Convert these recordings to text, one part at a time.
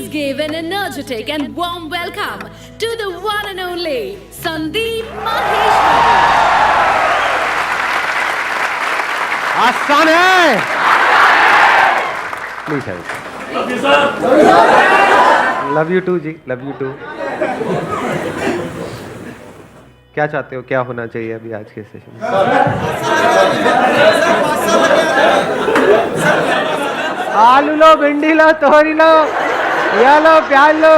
Please give an energetic and warm welcome to the one and only Sandeep Maheshwari. आसान है. Please help. Love you, sir. Love you too ji. Love you too. क्या चाहते हो, क्या होना चाहिए अभी आज के सेशन में? आलू लो, भिंडी लो, तोरी लो, या लो, प्याज लो.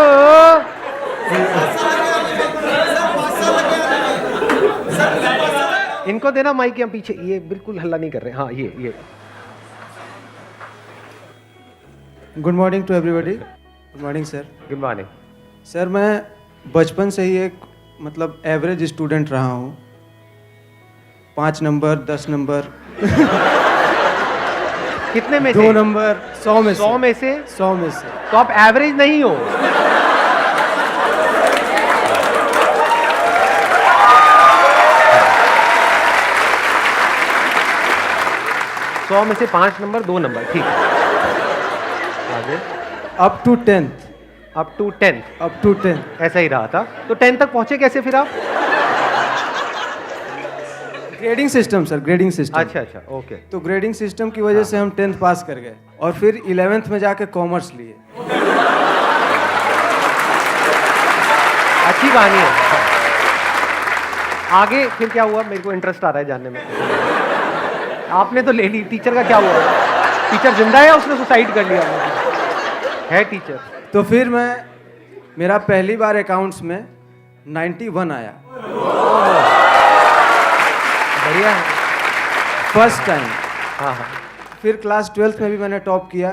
इनको देना माइक यहाँ पीछे. ये बिल्कुल हल्ला नहीं कर रहे. हाँ ये. Good morning to everybody. Good morning sir. Good morning. Sir मैं बचपन से ही एक मतलब एवरेज स्टूडेंट रहा हूँ. 5 नंबर, 10 नंबर, कितने में 2 से? नंबर, 100 में से. 100 में से? 100 में से. तो आप एवरेज नहीं हो. सौ में से 5 नंबर, 2 नंबर. ठीक है. आगे. Up to 10th. Up to 10th. Up to 10th. ऐसा ही रहा था. तो 10 तक पहुंचे कैसे फिर आप? Grading system sir, grading system. अच्छा ओके. तो ग्रेडिंग सिस्टम की वजह से हम 10th पास कर गए और फिर 11th में जाके कॉमर्स लिए. अच्छी कहानी है. आगे फिर क्या हुआ? मेरे को इंटरेस्ट आ रहा है जानने में. आपने तो ले ली. टीचर का क्या हुआ? टीचर जिंदा है या उसने सुसाइड कर लिया? है टीचर. तो फिर मेरा पहली बार अकाउंट्स में 91 आया. बढ़िया है. First time. हाँ. फिर क्लास 12th में भी मैंने टॉप किया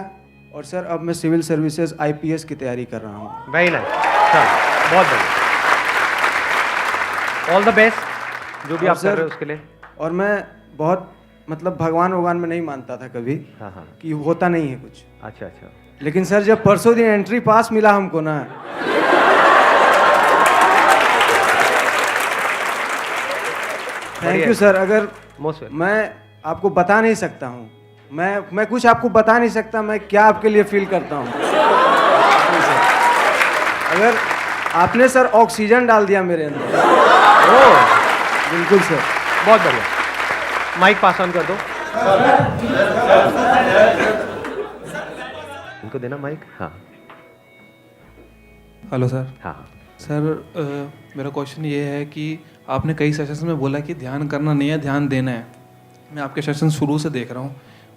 और सर अब मैं सिविल सर्विसेज IPS की तैयारी कर रहा हूँ. Very nice. चलो बहुत बढ़िया. ऑल द बेस्ट जो भी आप कर रहे हो उसके लिए. और मैं बहुत मतलब भगवान में नहीं मानता था कभी. हाँ. कि होता नहीं है कुछ. अच्छा. लेकिन सर जब परसों दिन एंट्री पास मिला हमको ना, थैंक यू सर. अगर मैं आपको बता नहीं सकता हूँ, मैं कुछ आपको बता नहीं सकता मैं क्या आपके लिए फील करता हूँ. अगर आपने सर ऑक्सीजन डाल दिया मेरे अंदर. बिल्कुल सर. बहुत बढ़िया. माइक पास ऑन कर दो. इनको देना माइक. हाँ. Hello sir. हाँ. सर मेरा क्वेश्चन ये है कि आपने कई सेशंस में बोला कि ध्यान करना नहीं है, ध्यान देना है. मैं आपके सेशन शुरू से देख रहा हूँ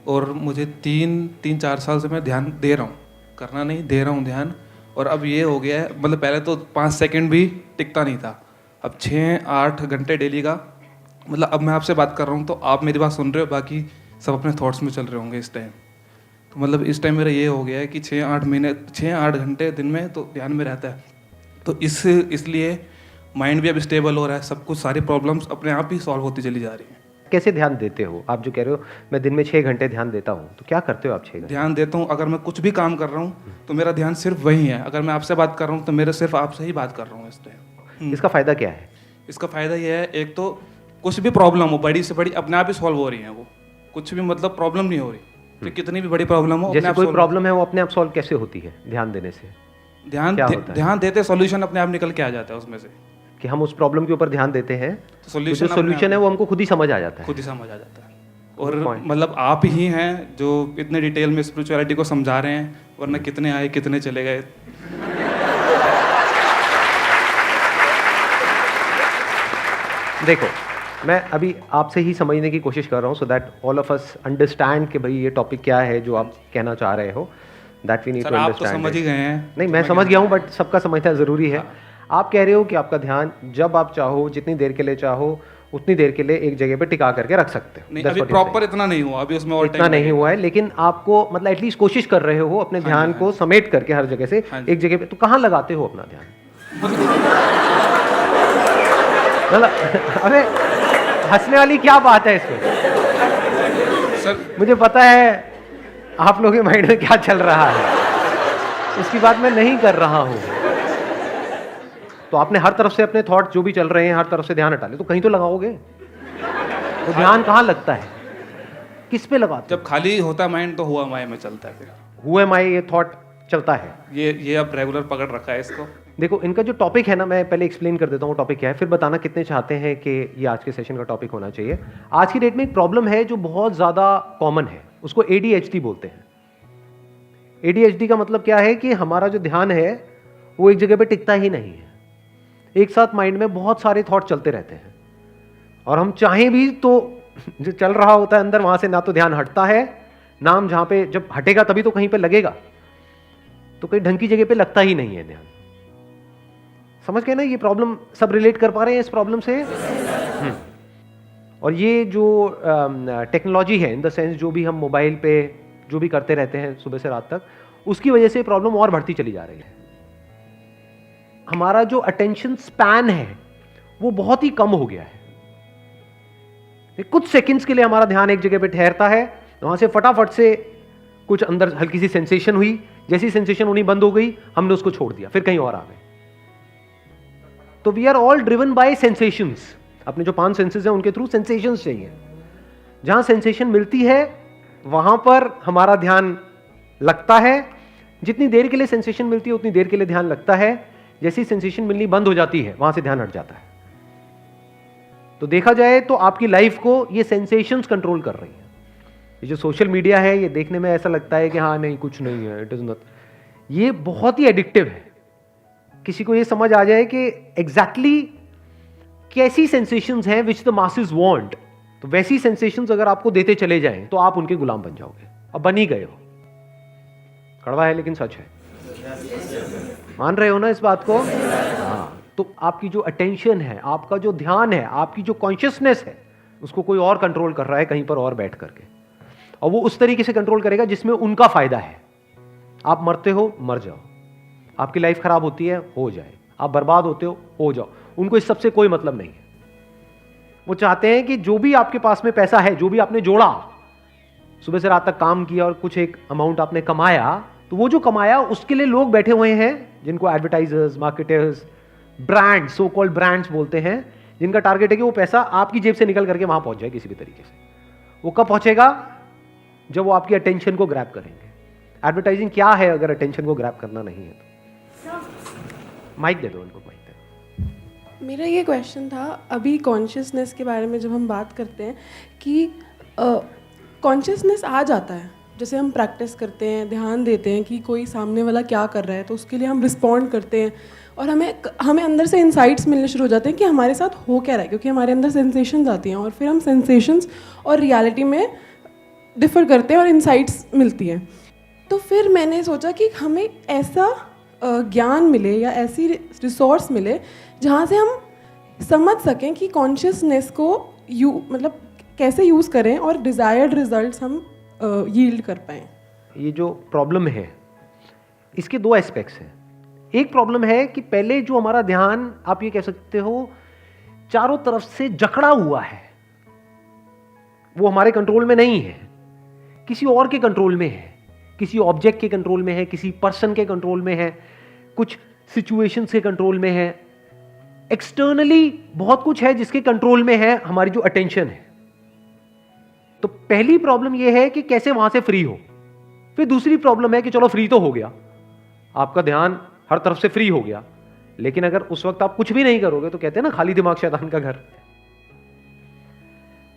और मुझे 3-4 साल से मैं ध्यान दे रहा हूँ, करना नहीं, दे रहा हूँ ध्यान. और अब ये हो गया है, मतलब पहले तो 5 सेकंड भी टिकता नहीं था, अब 6-8 घंटे डेली का. मतलब अब मैं आपसे बात कर रहा हूँ तो आप मेरी बात सुन रहे हो, बाकी सब अपने थॉट्स में चल रहे होंगे इस टाइम. तो मतलब इस टाइम मेरा ये हो गया है कि 6-8 घंटे दिन में तो ध्यान में रहता है. तो इसलिए माइंड भी अब स्टेबल हो रहा है, सब कुछ, सारी प्रॉब्लम्स अपने आप ही सॉल्व होती चली जा रही हैं. कैसे ध्यान देते हो आप? जो कह रहे हो मैं दिन में 6 घंटे ध्यान देता हूँ, तो क्या करते हो आप 6 घंटे? ध्यान देता हूँ, अगर मैं कुछ भी काम कर रहा हूँ तो मेरा ध्यान सिर्फ वही है. अगर मैं आपसे बात कर रहा हूँ तो मेरे सिर्फ आपसे ही बात कर रहा हूँ इस टाइम. इसका फ़ायदा क्या है? इसका फ़ायदा ये है, एक तो कुछ भी प्रॉब्लम हो, बड़ी से बड़ी, अपने आप ही सॉल्व हो रही है. वो कुछ भी मतलब प्रॉब्लम नहीं हो रही. तो कितनी भी बड़ी प्रॉब्लम हो, जैसे कोई प्रॉब्लम है वो अपने आप सॉल्व कैसे होती है ध्यान देने से? ध्यान देते सॉल्यूशन अपने आप निकल के आ जाता है उसमें से. कि हम उस प्रॉब्लम के ऊपर ध्यान देते हैं तो जो सोल्यूशन है वो हमको खुद ही समझ आ जाता है. खुद ही समझ आ जाता है. और मतलब आप ही हैं जो इतने डिटेल में स्पिरिचुअलिटी को समझा रहे हैं, वरना कितने आए कितने चले गए. देखो मैं अभी आपसे ही समझने की कोशिश कर रहा हूँ, so that all of us understand कि भाई ये टॉपिक क्या है जो आप कहना चाह रहे हो. That we need to understand. आप तो समझ ही गए हैं. नहीं, मैं समझ गया हूँ, बट सबका समझना ज़रूरी है. आप कह रहे हो कि आपका ध्यान जब आप चाहो, जितनी देर के लिए चाहो, उतनी देर के लिए एक जगह पे टिका करके रख सकते हो. नहीं, अभी प्रॉपर इतना नहीं हुआ, अभी उसमें इतना नहीं हुआ है, लेकिन आपको मतलब एटलीस्ट कोशिश कर रहे हो अपने ध्यान को समेट करके हर जगह से एक जगह पे. तो कहाँ लगाते हो अपना ध्यान? मतलब अरे हंसने वाली क्या बात है इसमें? सर मुझे पता है आप लोगों के माइंड में क्या चल रहा है, उसकी बात मैं नहीं कर रहा हूँ. तो आपने हर तरफ से अपने थॉट जो भी चल रहे हैं हर तरफ से ध्यान हटा ले, तो कहीं तो लगाओगे. तो ध्यान कहाँ लगता है, किस पे लगाते? जब खाली होता माइंड तो हुआ माया में चलता है. फिर हुए माई ये थॉट चलता है। ये अब रेगुलर पकड़ रखा है इसको। देखो इनका जो टॉपिक है ना, मैं पहले एक्सप्लेन कर देता हूँ टॉपिक क्या है, फिर बताना कितने चाहते हैं कि ये आज के सेशन का टॉपिक होना चाहिए। आज की डेट में एक प्रॉब्लम है जो बहुत ज़्यादा कॉमन है, उसको ADHD बोलते हैं। ADHD का मतलब क्या है कि हमारा जो ध्यान है वो एक जगह पे टिकता ही नहीं है, एक साथ माइंड में बहुत सारे थॉट चलते रहते हैं, और हम चाहें भी तो जो चल रहा होता है अंदर वहां से ना तो ध्यान हटता है, ना हम जहां पे जब हटेगा तभी तो कहीं पे लगेगा, तो कहीं ढंग की जगह पे लगता ही नहीं है ध्यान। समझ गए ना, ये प्रॉब्लम सब रिलेट कर पा रहे हैं इस प्रॉब्लम से? और ये जो टेक्नोलॉजी है, इन द सेंस जो भी हम मोबाइल पे जो भी करते रहते हैं सुबह से रात तक, उसकी वजह से प्रॉब्लम और बढ़ती चली जा रही है। हमारा जो अटेंशन स्पैन है वो बहुत ही कम हो गया है। कुछ सेकंड्स के लिए हमारा ध्यान एक जगह पे ठहरता है, वहां से फटाफट से कुछ अंदर हल्की सी सेंसेशन हुई, जैसी सेंसेशन होनी बंद हो गई हमने उसको छोड़ दिया, फिर कहीं और आ गए। तो we are all driven by sensations. अपने जो 5 सेंसेस हैं उनके थ्रू सेंसेशंस चाहिए। जहां सेंसेशन मिलती है वहां पर हमारा ध्यान लगता है। जितनी देर के लिए सेंसेशन मिलती है उतनी देर के लिए ध्यान लगता है। जैसी सेंसेशन मिलनी बंद हो जाती है वहां से ध्यान हट जाता है। तो देखा जाए तो आपकी लाइफ को ये सेंसेशंस कंट्रोल कर रही है। ये जो सोशल मीडिया है, ये देखने में ऐसा लगता है कि हाँ नहीं कुछ नहीं है, इट इज नॉट, ये बहुत ही एडिक्टिव है। किसी को ये समझ आ जाए कि एग्जैक्टली कैसी सेंसेशंस हैं विच द मासेस वांट, तो वैसी सेंसेशंस अगर आपको देते चले जाएं तो आप उनके गुलाम बन जाओगे। अब बन ही गए हो। कड़वा है लेकिन सच है। मान रहे हो ना इस बात को? हाँ। तो आपकी जो अटेंशन है, आपका जो ध्यान है, आपकी जो कॉन्शियसनेस है, उसको कोई और कंट्रोल कर रहा है कहीं पर और बैठ करके, और वो उस तरीके से कंट्रोल करेगा जिसमें उनका फायदा है। आप मरते हो, मर जाओ। आपकी लाइफ खराब होती है, हो जाए। आप बर्बाद होते हो जाओ। उनको इस सबसे कोई मतलब नहीं है। वो चाहते हैं कि जो भी आपके पास में पैसा है, जो भी आपने जोड़ा, सुबह से रात तक काम किया और कुछ एक अमाउंट आपने कमाया, तो वो जो कमाया उसके लिए लोग बैठे हुए हैं जिनको advertisers, marketers, brand, so called brands बोलते हैं, जिनका टारगेट है कि वो पैसा आपकी जेब से निकल करके वहां पहुंच जाए किसी भी तरीके से। वो कब पहुंचेगा? जब वो आपकी अटेंशन को ग्रैब करेंगे। एडवर्टाइजिंग क्या है अगर अटेंशन को ग्रैब करना नहीं है तो? माइक दे दो उनको, माइक दे दो। मेरा ये क्वेश्चन था, अभी कॉन्शियसनेस के बारे में जब हम बात करते हैं कि कॉन्शियसनेस आ जाता है, जैसे हम प्रैक्टिस करते हैं, ध्यान देते हैं कि कोई सामने वाला क्या कर रहा है, तो उसके लिए हम रिस्पॉन्ड करते हैं और हमें अंदर से इंसाइट्स मिलने शुरू हो जाते हैं कि हमारे साथ हो क्या रहा है, क्योंकि हमारे अंदर सेंसेशंस आती हैं और फिर हम सेंसेशंस और रियलिटी में डिफ़र करते हैं और इंसाइट्स मिलती हैं। तो फिर मैंने सोचा कि हमें ऐसा ज्ञान मिले या ऐसी रिसोर्स मिले जहाँ से हम समझ सकें कि कॉन्शियसनेस को मतलब कैसे यूज़ करें और डिज़ायर्ड रिजल्ट्स हम यील्ड कर पाएँ। ये जो प्रॉब्लम है इसके 2 एस्पेक्ट्स हैं। एक प्रॉब्लम है कि पहले जो हमारा ध्यान, आप ये कह सकते हो, चारों तरफ से जकड़ा हुआ है, वो हमारे कंट्रोल में नहीं है, किसी और के कंट्रोल में है, किसी ऑब्जेक्ट के कंट्रोल में है, किसी पर्सन के कंट्रोल में है, कुछ सिचुएशंस के कंट्रोल में है, एक्सटर्नली बहुत कुछ है जिसके कंट्रोल में है हमारी जो अटेंशन है। तो पहली प्रॉब्लम यह है कि कैसे वहां से फ्री हो। फिर दूसरी प्रॉब्लम है कि चलो फ्री तो हो गया, आपका ध्यान हर तरफ से फ्री हो गया, लेकिन अगर उस वक्त आप कुछ भी नहीं करोगे तो कहते हैं ना खाली दिमाग शैतान का घर।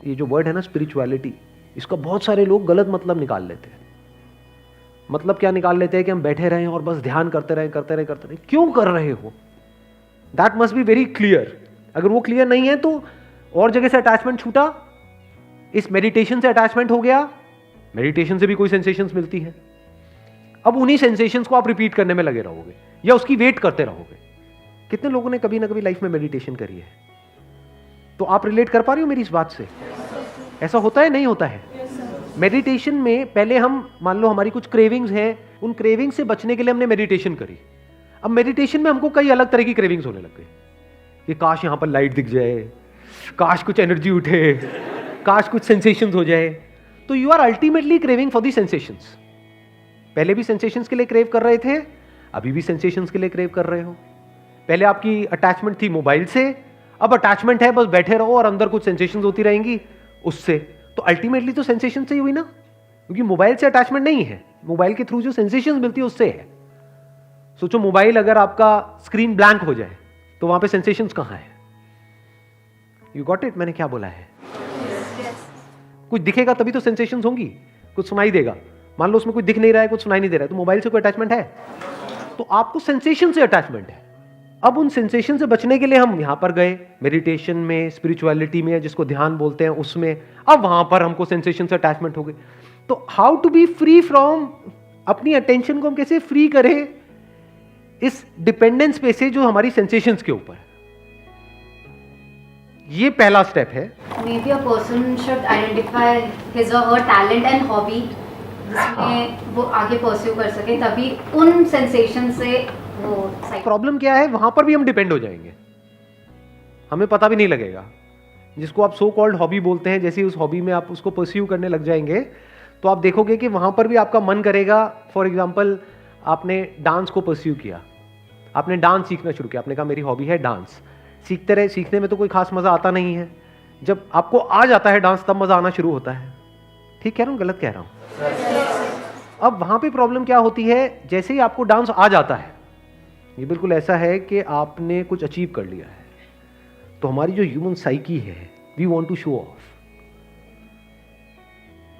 ये जो वर्ड है ना स्पिरिचुअलिटी, इसका बहुत सारे लोग गलत मतलब निकाल लेते हैं। मतलब क्या निकाल लेते हैं कि हम बैठे रहें और बस ध्यान करते रहें। क्यों कर रहे हो? That must be very clear. अगर वो क्लियर नहीं है तो और जगह से अटैचमेंट छूटा, इस मेडिटेशन से अटैचमेंट हो गया, मेडिटेशन से भी कोई सेंसेशंस मिलती है, अब उन्हीं सेंसेशंस को आप रिपीट करने में लगे रहोगे या उसकी वेट करते रहोगे। कितने लोगों ने कभी ना कभी लाइफ में मेडिटेशन करी है? तो आप रिलेट कर पा रहे हो मेरी इस बात से? ऐसा होता है, नहीं होता है? मेडिटेशन में पहले हम, मान लो हमारी कुछ क्रेविंग्स हैं, उन क्रेविंग्स से बचने के लिए हमने मेडिटेशन करी। अब मेडिटेशन में हमको कई अलग तरह की क्रेविंग्स होने लग गई कि काश यहां पर लाइट दिख जाए, काश कुछ एनर्जी उठे, काश कुछ सेंसेशंस हो जाए। तो you are ultimately craving for the sensations. पहले भी सेंसेशंस के लिए क्रेव कर रहे थे, अभी भी सेंसेशंस के लिए क्रेव कर रहे हो। पहले आपकी अटैचमेंट थी मोबाइल से, अब अटैचमेंट है बस बैठे रहो और अंदर कुछ सेंसेशंस होती रहेंगी उससे। तो अल्टीमेटली तो सेंसेशन से ही हुई ना, क्योंकि मोबाइल से अटैचमेंट नहीं है, मोबाइल के थ्रू जो सेंसेशंस मिलती है उससे है। सोचो मोबाइल अगर आपका स्क्रीन ब्लैंक हो जाए तो वहां पे सेंसेशंस कहां है? You got it? मैंने क्या बोला है? कुछ दिखेगा तभी तो सेंसेशंस होंगी, कुछ सुनाई देगा। मान लो उसमें कुछ दिख नहीं रहा है, कुछ सुनाई नहीं दे रहा है, तो मोबाइल से कोई अटैचमेंट है? तो आपको सेंसेशन से अटैचमेंट है। अब उन सेंसेशन से बचने के लिए हम यहां पर गए, मेडिटेशन में, स्पिरिचुअलिटी में, जिसको ध्यान बोलते हैं उसमें, अब वहां पर हमको सेंसेशन से अटैचमेंट हो गई। तो how to be free from, अपनी अटेंशन को हम कैसे फ्री करें इस डिपेंडेंस पे से जो हमारी सेंसेशंस के ऊपर। ये पहला स्टेप है। Maybe a person should identify his or her talent and hobby जिसमें वो आगे परस्यू कर सके, तभी उन सेंसेशन से वो प्रॉब्लम क्या है, वहां पर भी हम डिपेंड हो जाएंगे, हमें पता भी नहीं लगेगा। जिसको आप सो कॉल्ड हॉबी बोलते हैं, जैसे उस हॉबी में आप उसको परस्यू करने लग जाएंगे तो आप देखोगे कि वहां पर भी आपका मन करेगा। फॉर एग्जाम्पल, आपने डांस को परस्यू किया, आपने डांस सीखना शुरू किया, आपने कहा मेरी हॉबी है डांस। सीखते रहे, सीखने में तो कोई खास मजा आता नहीं है। जब आपको आ जाता है डांस, तब मजा आना शुरू होता है। ठीक कह रहा हूं, गलत कह रहा हूं? अब वहां पे प्रॉब्लम क्या होती है, जैसे ही आपको डांस आ जाता है, ये बिल्कुल ऐसा है कि आपने कुछ अचीव कर लिया है, तो हमारी जो ह्यूमन साइकी है, we want to show off.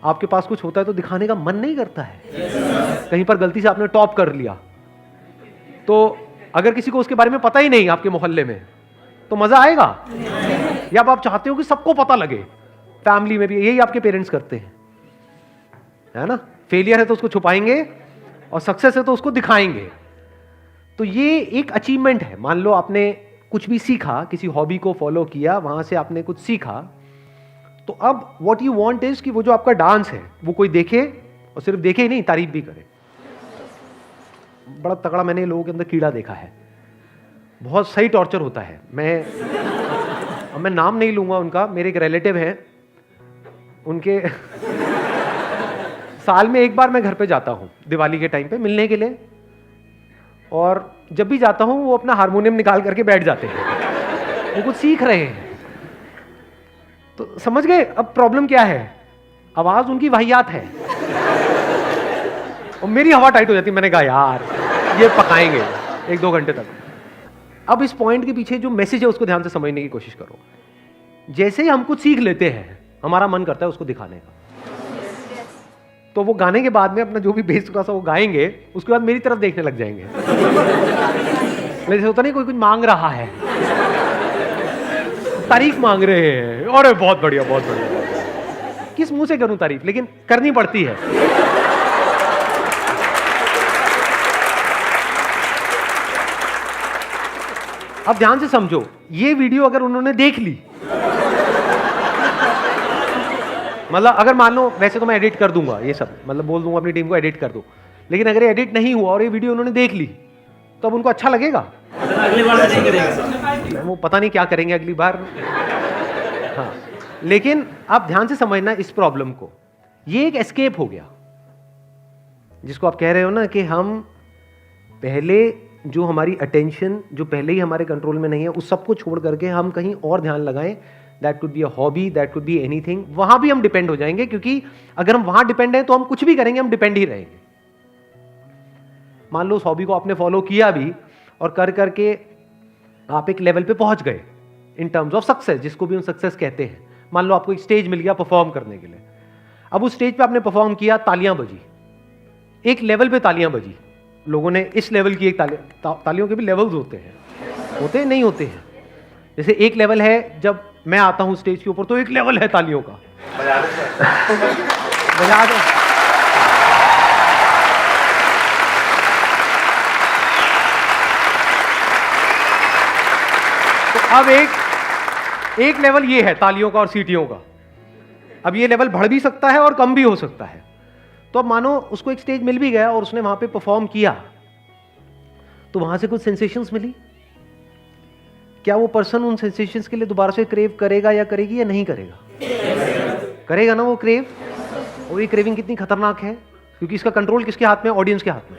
आपके पास कुछ होता है तो दिखाने का मन नहीं करता है। कहीं पर गलती से आपने टॉप कर लिया, तो अगर किसी को उसके बारे में पता ही नहीं आपके मोहल्ले में, तो मजा आएगा? या आप चाहते हो कि सबको पता लगे? फैमिली में भी यही आपके पेरेंट्स करते हैं, है ना? फेलियर है तो उसको छुपाएंगे और सक्सेस है तो उसको दिखाएंगे। तो ये एक अचीवमेंट है। मान लो आपने कुछ भी सीखा, किसी हॉबी को फॉलो किया, वहां से आपने कुछ सीखा, तो अब व्हाट यू वांट इज कि वो जो आपका डांस है वो कोई देखे, और सिर्फ देखे ही नहीं, तारीफ भी करे। बड़ा तगड़ा मैंने लोगों के अंदर कीड़ा देखा है, बहुत सही टॉर्चर होता है। मैं नाम नहीं लूंगा उनका, मेरे एक रिलेटिव हैं, उनके साल में एक बार मैं घर पे जाता हूं दिवाली के टाइम पे मिलने के लिए, और जब भी जाता हूं वो अपना हारमोनियम निकाल करके बैठ जाते हैं, वो कुछ सीख रहे हैं। तो समझ गए अब प्रॉब्लम क्या है? आवाज उनकी वाहियात है और मेरी हवा टाइट हो जाती है। मैंने कहा यार ये पकाएंगे 1-2 घंटे तक। अब इस पॉइंट के पीछे जो मैसेज है उसको ध्यान से समझने की कोशिश करो। जैसे ही हम कुछ सीख लेते हैं, हमारा मन करता है उसको दिखाने का, तो वो गाने के बाद में अपना जो भी बेस थोड़ा सा वो गाएंगे, उसके बाद मेरी तरफ देखने लग जाएंगे। जैसे होता नहीं, कोई कुछ मांग रहा है, तारीफ मांग रहे हैं, अरे बहुत बढ़िया बहुत बढ़िया। किस मुंह से करूं तारीफ, लेकिन करनी पड़ती है। अब ध्यान से समझो, ये वीडियो अगर उन्होंने देख ली, मतलब अगर मान लो, वैसे तो मैं एडिट कर दूंगा ये सब, मतलब बोल दूंगा अपनी टीम को एडिट कर दो, लेकिन अगर ये एडिट नहीं हुआ और ये वीडियो उन्होंने देख ली, तो अब उनको अच्छा लगेगा? अगली बार नहीं करेगा, वो पता नहीं क्या करेंगे अगली बार। हाँ, लेकिन आप ध्यान से समझना इस प्रॉब्लम को। ये एक एस्केप हो गया, जिसको आप कह रहे हो ना कि हम पहले जो हमारी अटेंशन जो पहले ही हमारे कंट्रोल में नहीं है, उस सब को छोड़ करके हम कहीं और ध्यान लगाएं। That could be a hobby, that could be anything. वहां भी हम डिपेंड हो जाएंगे, क्योंकि अगर हम वहां डिपेंड हैं तो हम कुछ भी करेंगे, हम डिपेंड ही रहेंगे। मान लो उस हॉबी को आपने फॉलो किया भी, और कर करके आप एक लेवल पे पहुंच गए इन टर्म्स ऑफ सक्सेस, जिसको भी हम सक्सेस कहते हैं। मान लो आपको एक स्टेज मिल गया परफॉर्म करने के लिए। अब उस स्टेज पे आपने परफॉर्म किया, तालियां बजी, एक लेवल पे तालियां बजी, लोगों ने इस लेवल की एक तालियों के भी लेवल्स होते हैं नहीं होते हैं। जैसे एक लेवल है, जब मैं आता हूं स्टेज के ऊपर तो एक लेवल है तालियों का, बजा दो। तो अब एक लेवल ये है तालियों का और सीटियों का। अब ये लेवल बढ़ भी सकता है और कम भी हो सकता है। तो अब मानो उसको एक स्टेज मिल भी गया और उसने वहां पे परफॉर्म किया, तो वहां से कुछ सेंसेशंस मिली। क्या वो पर्सन उन सेंसेशंस के लिए दोबारा से क्रेव करेगा या करेगी या नहीं करेगा? करेगा ना वो क्रेव। और ये क्रेविंग कितनी खतरनाक है, क्योंकि इसका कंट्रोल किसके हाथ में? ऑडियंस के हाथ में।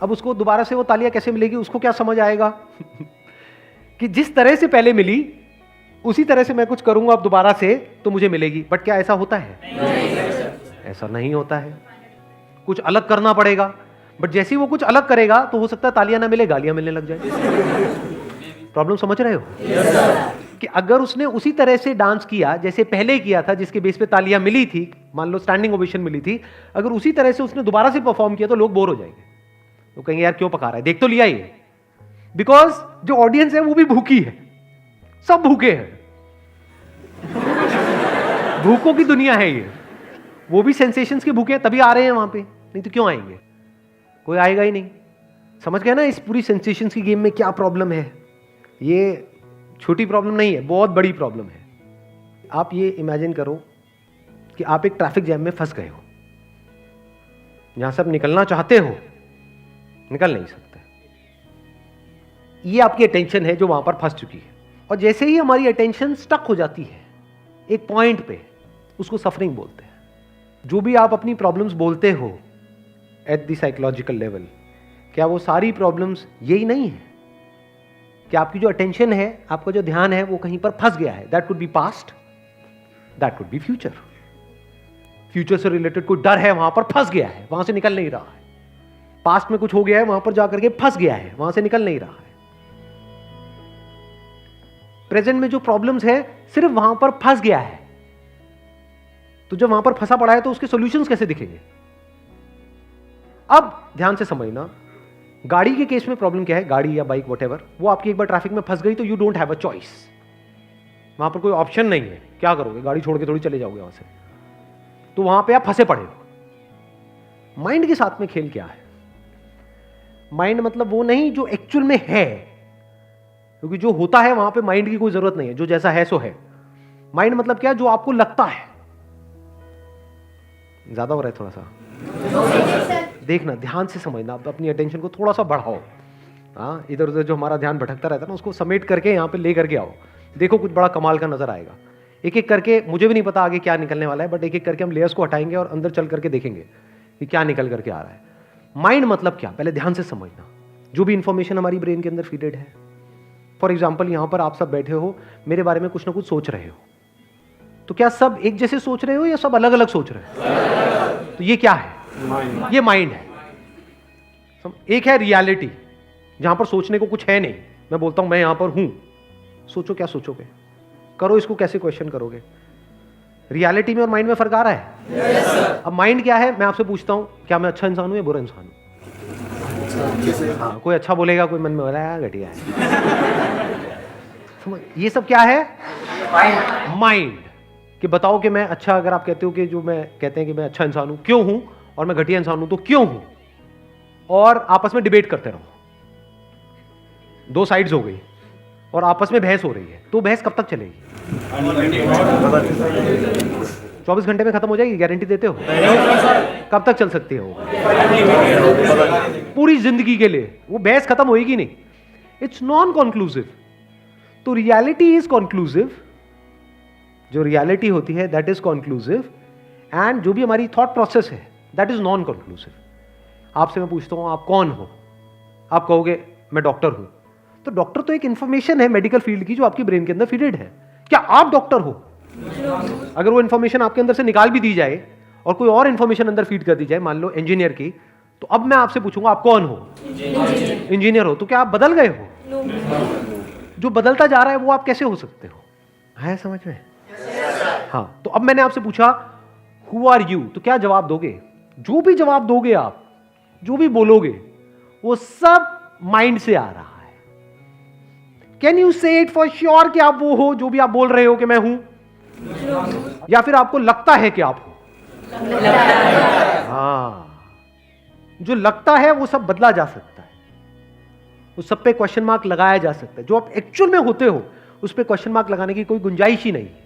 अब उसको दोबारा से वो तालियां कैसे मिलेगी? उसको क्या समझ आएगा कि जिस तरह से पहले मिली उसी तरह से मैं कुछ करूंगा अब दोबारा से तो मुझे मिलेगी। बट क्या ऐसा होता है? ऐसा नहीं होता है, कुछ अलग करना पड़ेगा। बट जैसे ही वो कुछ अलग करेगा तो हो सकता है तालियां ना मिले, गालियां मिलने लग जाए। प्रॉब्लम समझ रहे हो? कि अगर उसने उसी तरह से डांस किया जैसे पहले किया था, जिसके बेस पे तालियां मिली थी, मान लो स्टैंडिंग ओवेशन मिली थी, अगर उसी तरह से उसने दोबारा से परफॉर्म किया तो लोग बोर हो जाएंगे, तो कहेंगे यार क्यों पका रहा है, देख तो लिया ये। बिकॉज जो ऑडियंस है वो भी भूखी है, सब भूखे हैं, भूखों की दुनिया है ये, वो भी सेंसेशंस के भूखे हैं, तभी आ रहे हैं वहां पे, नहीं तो क्यों आएंगे, कोई आएगा ही नहीं। समझ गए ना इस पूरी सेंसेशंस की गेम में क्या प्रॉब्लम है? ये छोटी प्रॉब्लम नहीं है, बहुत बड़ी प्रॉब्लम है। आप ये इमेजिन करो कि आप एक ट्रैफिक जैम में फंस गए हो, जहां से आप निकलना चाहते हो, निकल नहीं सकते। ये आपकी अटेंशन है जो वहां पर फंस चुकी है, और जैसे ही हमारी अटेंशन स्टक हो जाती है एक पॉइंट पे, उसको सफरिंग बोलते हैं। जो भी आप अपनी प्रॉब्लम्स बोलते हो एट द साइकोलॉजिकल लेवल, क्या वो सारी प्रॉब्लम्स यही नहीं है कि आपकी जो अटेंशन है, आपका जो ध्यान है, वो कहीं पर फंस गया है? That could be past, that could be future. Future से रिलेटेड कोई डर है, वहां पर फंस गया है, वहां से निकल नहीं रहा है। पास्ट में कुछ हो गया है, वहां पर जाकर के फंस गया है, वहां से निकल नहीं रहा है। प्रेजेंट में जो प्रॉब्लम्स है, सिर्फ वहां पर फंस गया है। तो जब वहां पर फंसा पड़ा है तो उसके सॉल्यूशंस कैसे दिखेंगे? अब ध्यान से समझना, गाड़ी के केस में प्रॉब्लम क्या है, गाड़ी या बाइक वॉटेवर, वो आपकी एक बार ट्रैफिक में फंस गई तो you don't have a choice, वहां पर कोई ऑप्शन नहीं है। क्या करोगे? गाड़ी छोड़ के थोड़ी चले जाओगे वहां से, तो वहां पे आप फंसे पड़े हो। माइंड के साथ में खेल क्या है? माइंड मतलब वो नहीं जो एक्चुअल में है, क्योंकि जो होता है वहां पे माइंड की कोई जरूरत नहीं है, जो जैसा है सो है। माइंड मतलब क्या? जो आपको लगता है। ज्यादा हो रहा है थोड़ा सा, देखना, ध्यान से समझना, अपनी अटेंशन को थोड़ा सा बढ़ाओ। हाँ, इधर उधर जो हमारा ध्यान भटकता रहता है ना, उसको समेट करके यहाँ पे ले करके आओ। देखो कुछ बड़ा कमाल का नजर आएगा। एक एक करके, मुझे भी नहीं पता आगे क्या निकलने वाला है, बट एक एक करके हम लेयर्स को हटाएंगे और अंदर चल करके देखेंगे कि क्या निकल करके आ रहा है। माइंड मतलब क्या, पहले ध्यान से समझना। जो भी इंफॉर्मेशन हमारी ब्रेन के अंदर फीडेड है, फॉर एग्जाम्पल यहाँ पर आप सब बैठे हो, मेरे बारे में कुछ ना कुछ सोच रहे हो, तो क्या सब एक जैसे सोच रहे हो या सब अलग अलग सोच रहे हो? तो ये क्या है? ये माइंड है। एक है रियलिटी, जहां पर सोचने को कुछ है नहीं। मैं बोलता हूं मैं यहां पर हूं, सोचो क्या सोचोगे, करो इसको, कैसे क्वेश्चन करोगे? रियलिटी में और माइंड में फर्क आ रहा है? yes, अब माइंड क्या है? मैं आपसे पूछता हूं, क्या मैं अच्छा इंसान हूं या बुरा इंसान हूं? हाँ, कोई अच्छा बोलेगा, कोई मन में बोला यार घटिया है। ये सब क्या है? माइंड। कि बताओ कि मैं अच्छा, अगर आप कहते हो कि जो मैं कहते हैं कि मैं अच्छा इंसान हूं, क्यों हूं, और मैं घटिया इंसान हूं तो क्यों हूं, और आपस में डिबेट करते रहो। दो साइड्स हो गई और आपस में बहस हो रही है, तो बहस कब तक चलेगी? 24 घंटे में खत्म हो जाएगी, गारंटी देते हो? कब तक चल सकती है वो? पूरी जिंदगी के लिए वो बहस खत्म होएगी नहीं। It's non conclusive. तो रियलिटी इज कंक्लूसिव। जो रियलिटी होती है दैट इज कंक्लूसिव, एंड जो भी हमारी थॉट प्रोसेस है दैट इज नॉन कंक्लूसिव। आपसे मैं पूछता हूं आप कौन हो, आप कहोगे मैं डॉक्टर हूं, तो डॉक्टर तो एक इंफॉर्मेशन है मेडिकल फील्ड की जो आपकी ब्रेन के अंदर फीडेड है। क्या आप डॉक्टर हो? अगर वो इंफॉर्मेशन आपके अंदर से निकाल भी दी जाए और कोई और इंफॉर्मेशन अंदर फीड कर दी जाए, मान लो इंजीनियर की, तो अब मैं आपसे पूछूंगा आप कौन हो? इंजीनियर हो। तो क्या आप बदल गए हो? जो बदलता जा रहा है वो आप कैसे हो सकते हो? है समझ में? हाँ, तो अब मैंने आपसे पूछा हु आर यू, तो क्या जवाब दोगे? जो भी जवाब दोगे आप, जो भी बोलोगे, वो सब माइंड से आ रहा है। कैन यू से इट फॉर श्योर कि आप वो हो जो भी आप बोल रहे हो कि मैं हूं? या फिर आपको लगता है कि आप हो? हाँ, जो लगता है वो सब बदला जा सकता है, उस सब पे क्वेश्चन मार्क लगाया जा सकता है। जो आप एक्चुअल में होते हो उस पे क्वेश्चन मार्क लगाने की कोई गुंजाइश ही नहीं है।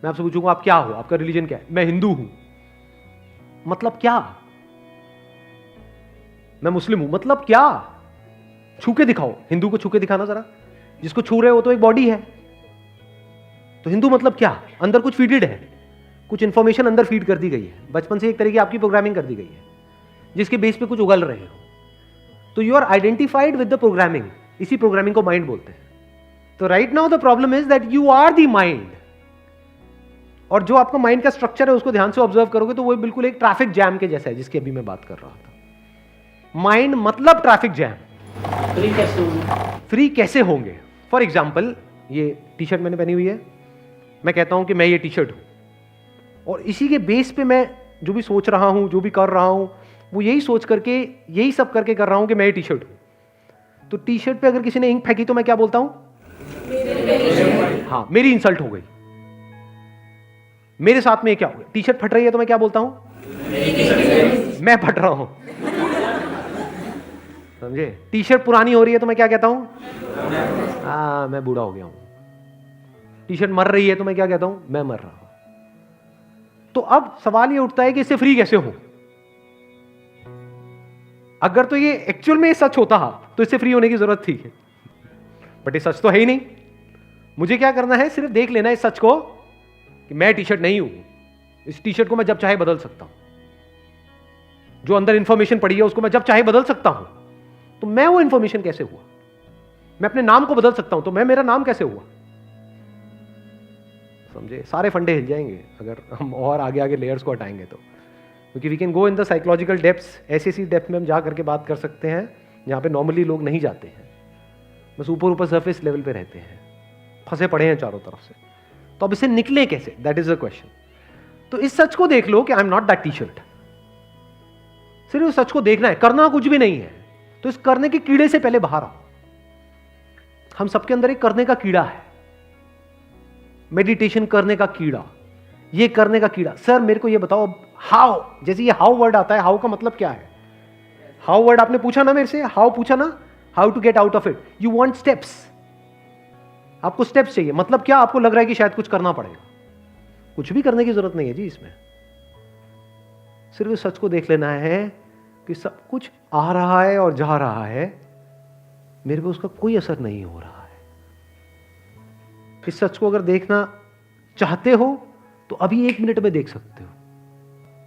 मैं आपसे पूछूंगा आप क्या हो, आपका रिलीजन क्या है? मैं हिंदू हूं। मतलब क्या? मैं मुस्लिम हूं। मतलब क्या? छू के दिखाओ, हिंदू को छू के दिखाना जरा। जिसको छू रहे हो तो एक बॉडी है, तो हिंदू मतलब क्या? अंदर कुछ फीडेड है, कुछ इंफॉर्मेशन अंदर फीड कर दी गई है, बचपन से एक तरह की आपकी प्रोग्रामिंग कर दी गई है, जिसके बेस पे कुछ उगल रहे हो। तो you are identified with the programming. इसी प्रोग्रामिंग को माइंड बोलते हैं। तो right now the problem is that you are the mind, और जो आपका माइंड का स्ट्रक्चर है उसको ध्यान से ऑब्जर्व करोगे तो वो बिल्कुल एक ट्रैफिक जैम के जैसा है, जिसकी अभी मैं बात कर रहा था। माइंड मतलब ट्रैफिक जैम। फ्री कैसे होंगे? फ्री कैसे होंगे? फॉर एग्जाम्पल, ये टी शर्ट मैंने पहनी हुई है, मैं कहता हूं कि मैं ये टी शर्ट हूं, और इसी के बेस पे मैं जो भी सोच रहा हूं, जो भी कर रहा हूं, वो यही सोच करके, यही सब करके कर रहा हूं कि मैं ये टी शर्ट हूं। तो टी शर्ट पे अगर किसी ने इंक फेंकी तो मैं क्या बोलता हूं? हाँ, मेरी इंसल्ट हो गई। मेरे साथ में क्या हो गया? टी शर्ट फट रही है तो मैं क्या बोलता हूं? मैं फट रहा हूं। समझे? टी शर्ट पुरानी हो रही है तो मैं क्या कहता हूं? हाँ, मैं बूढ़ा हो गया हूं। टी शर्ट मर रही है तो मैं क्या कहता हूं? मैं मर रहा हूं। तो अब सवाल ये उठता है कि इससे फ्री कैसे हो? अगर तो ये एक्चुअल में सच होता तो इससे फ्री होने की जरूरत थी, बट ये सच तो है ही नहीं। मुझे क्या करना है? सिर्फ देख लेना है इस सच को कि मैं टी शर्ट नहीं हूं। इस टी शर्ट को मैं जब चाहे बदल सकता हूं। जो अंदर इंफॉर्मेशन पड़ी है उसको मैं जब चाहे बदल सकता हूं। तो मैं वो इंफॉर्मेशन कैसे हुआ? मैं अपने नाम को बदल सकता हूं, तो मैं मेरा नाम कैसे हुआ? समझे? सारे फंडे हिल जाएंगे अगर हम और आगे आगे लेयर्स को हटाएंगे तो, क्योंकि we can go in the psychological depths. ऐसी डेप्थ में हम जा करके बात कर सकते हैं जहां पे नॉर्मली लोग नहीं जाते हैं, बस ऊपर ऊपर सरफेस लेवल पे रहते हैं, फंसे पड़े हैं चारों तरफ से। तो अब इससे निकले कैसे? That is the question. तो इस सच को देख लो कि आई am not that T shirt. सिर्फ उस सच को देखना है, करना कुछ भी नहीं है। तो इस करने के कीड़े से पहले बाहर आओ। हम सबके अंदर एक करने का कीड़ा है, मेडिटेशन करने का कीड़ा, ये करने का कीड़ा। सर मेरे को ये बताओ हाउ, जैसे ये हाउ वर्ड आता है, हाउ का मतलब क्या है? हाउ वर्ड आपने पूछा ना मेरे से, हाउ पूछा ना, how to get out of it. You want steps, आपको स्टेप्स चाहिए। मतलब क्या? आपको लग रहा है कि शायद कुछ करना पड़ेगा। कुछ भी करने की जरूरत नहीं है जी इसमें। सिर्फ इस सच को देख लेना है कि सब कुछ आ रहा है और जा रहा है, मेरे पे उसका कोई असर नहीं हो रहा है। इस सच को अगर देखना चाहते हो तो अभी 1 मिनट में देख सकते हो,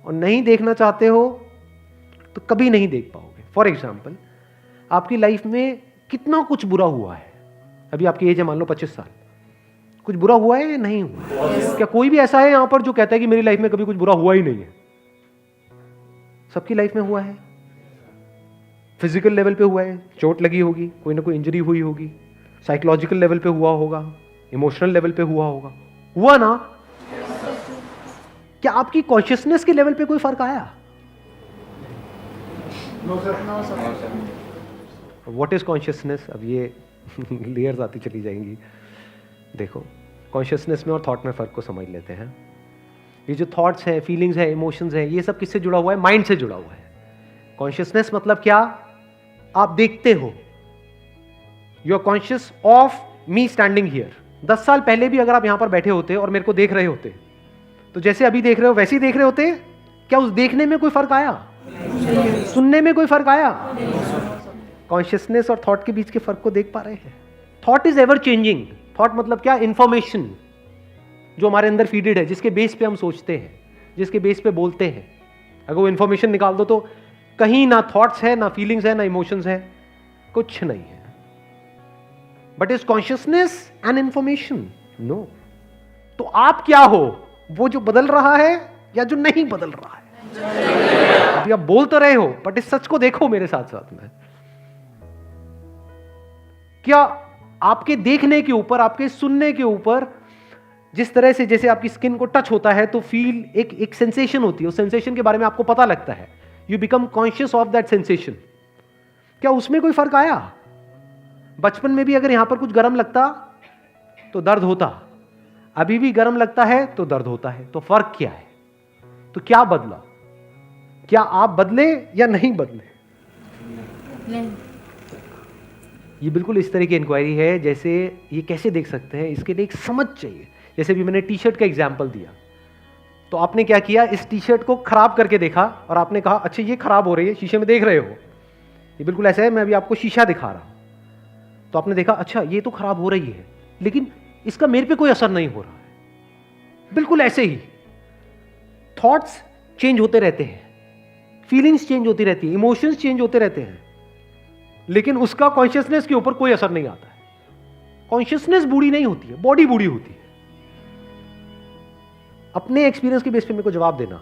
और नहीं देखना चाहते हो तो कभी नहीं देख पाओगे। फॉर एग्जाम्पल, आपकी लाइफ में कितना कुछ बुरा हुआ है। अभी आपकी एज है मान लो 25 साल, कुछ बुरा हुआ है या नहीं हुआ? क्या कोई भी ऐसा है यहां पर जो कहता है कि मेरी लाइफ में कभी कुछ बुरा हुआ ही नहीं है? सबकी लाइफ में हुआ है। फिजिकल लेवल पे हुआ है, चोट लगी होगी, कोई ना कोई इंजरी हुई होगी, साइकोलॉजिकल लेवल पे हुआ होगा, इमोशनल लेवल पे हुआ होगा। हुआ ना? क्या आपकी कॉन्शियसनेस के लेवल पे कोई फर्क आया? What is consciousness? अब ये लेयर्स आती चली जाएंगी। देखो, कॉन्शियसनेस में और थॉट में फर्क को समझ लेते हैं। ये जो थॉट्स हैं, फीलिंग्स हैं, इमोशंस हैं, ये सब किससे जुड़ा हुआ है? माइंड से जुड़ा हुआ है। कॉन्शियसनेस मतलब क्या? आप देखते हो, you are conscious of me standing here. 10 साल पहले भी अगर आप यहां पर बैठे होते और मेरे को देख रहे होते, तो जैसे अभी देख रहे हो वैसे ही देख रहे होते। क्या उस देखने में कोई फर्क आया? सुनने में कोई फर्क आया? कॉन्शियसनेस और थॉट के बीच के फर्क को देख पा रहे हैं? Thought is ever changing. Thought मतलब क्या? इंफॉर्मेशन जो हमारे अंदर फीडेड है, जिसके बेस पे हम सोचते हैं, जिसके बेस पे बोलते हैं। अगर वो इंफॉर्मेशन निकाल दो तो कहीं ना थॉट्स है, ना फीलिंग्स है, ना इमोशंस है, कुछ नहीं है। But is consciousness an information? No. तो आप क्या हो? वो जो बदल रहा है या जो नहीं बदल रहा है? अभी आप बोल तो रहे हो, बट इस सच को देखो मेरे साथ साथ में। क्या आपके देखने के ऊपर, आपके सुनने के ऊपर, जिस तरह से जैसे आपकी स्किन को टच होता है तो फील एक सेंसेशन होती है, उस सेंसेशन के बारे में आपको पता लगता है, you become conscious of that sensation. क्या उसमें कोई फर्क आया? बचपन में भी अगर यहां पर कुछ गर्म लगता तो दर्द होता, अभी भी गर्म लगता है तो दर्द होता है। तो फर्क क्या है? तो क्या बदला? क्या आप बदले या नहीं बदले? नहीं। ये बिल्कुल इस तरह की इंक्वायरी है जैसे ये कैसे देख सकते हैं, इसके लिए एक समझ चाहिए। जैसे भी मैंने टी शर्ट का एग्जाम्पल दिया, तो आपने क्या किया? इस टी शर्ट को खराब करके देखा और आपने कहा अच्छा ये खराब हो रही है, शीशे में देख रहे हो। ये बिल्कुल ऐसा है, मैं अभी आपको शीशा दिखा रहा हूं, तो आपने देखा अच्छा ये तो खराब हो रही है, लेकिन इसका मेरे पे कोई असर नहीं हो रहा है। बिल्कुल ऐसे ही थॉट्स चेंज होते रहते हैं, फीलिंग्स चेंज होती रहती है, इमोशंस चेंज होते रहते हैं, लेकिन उसका कॉन्शियसनेस के ऊपर कोई असर नहीं आता है। कॉन्शियसनेस बूढ़ी नहीं होती है, बॉडी बूढ़ी होती है। अपने एक्सपीरियंस के बेस पे मेरे को जवाब देना।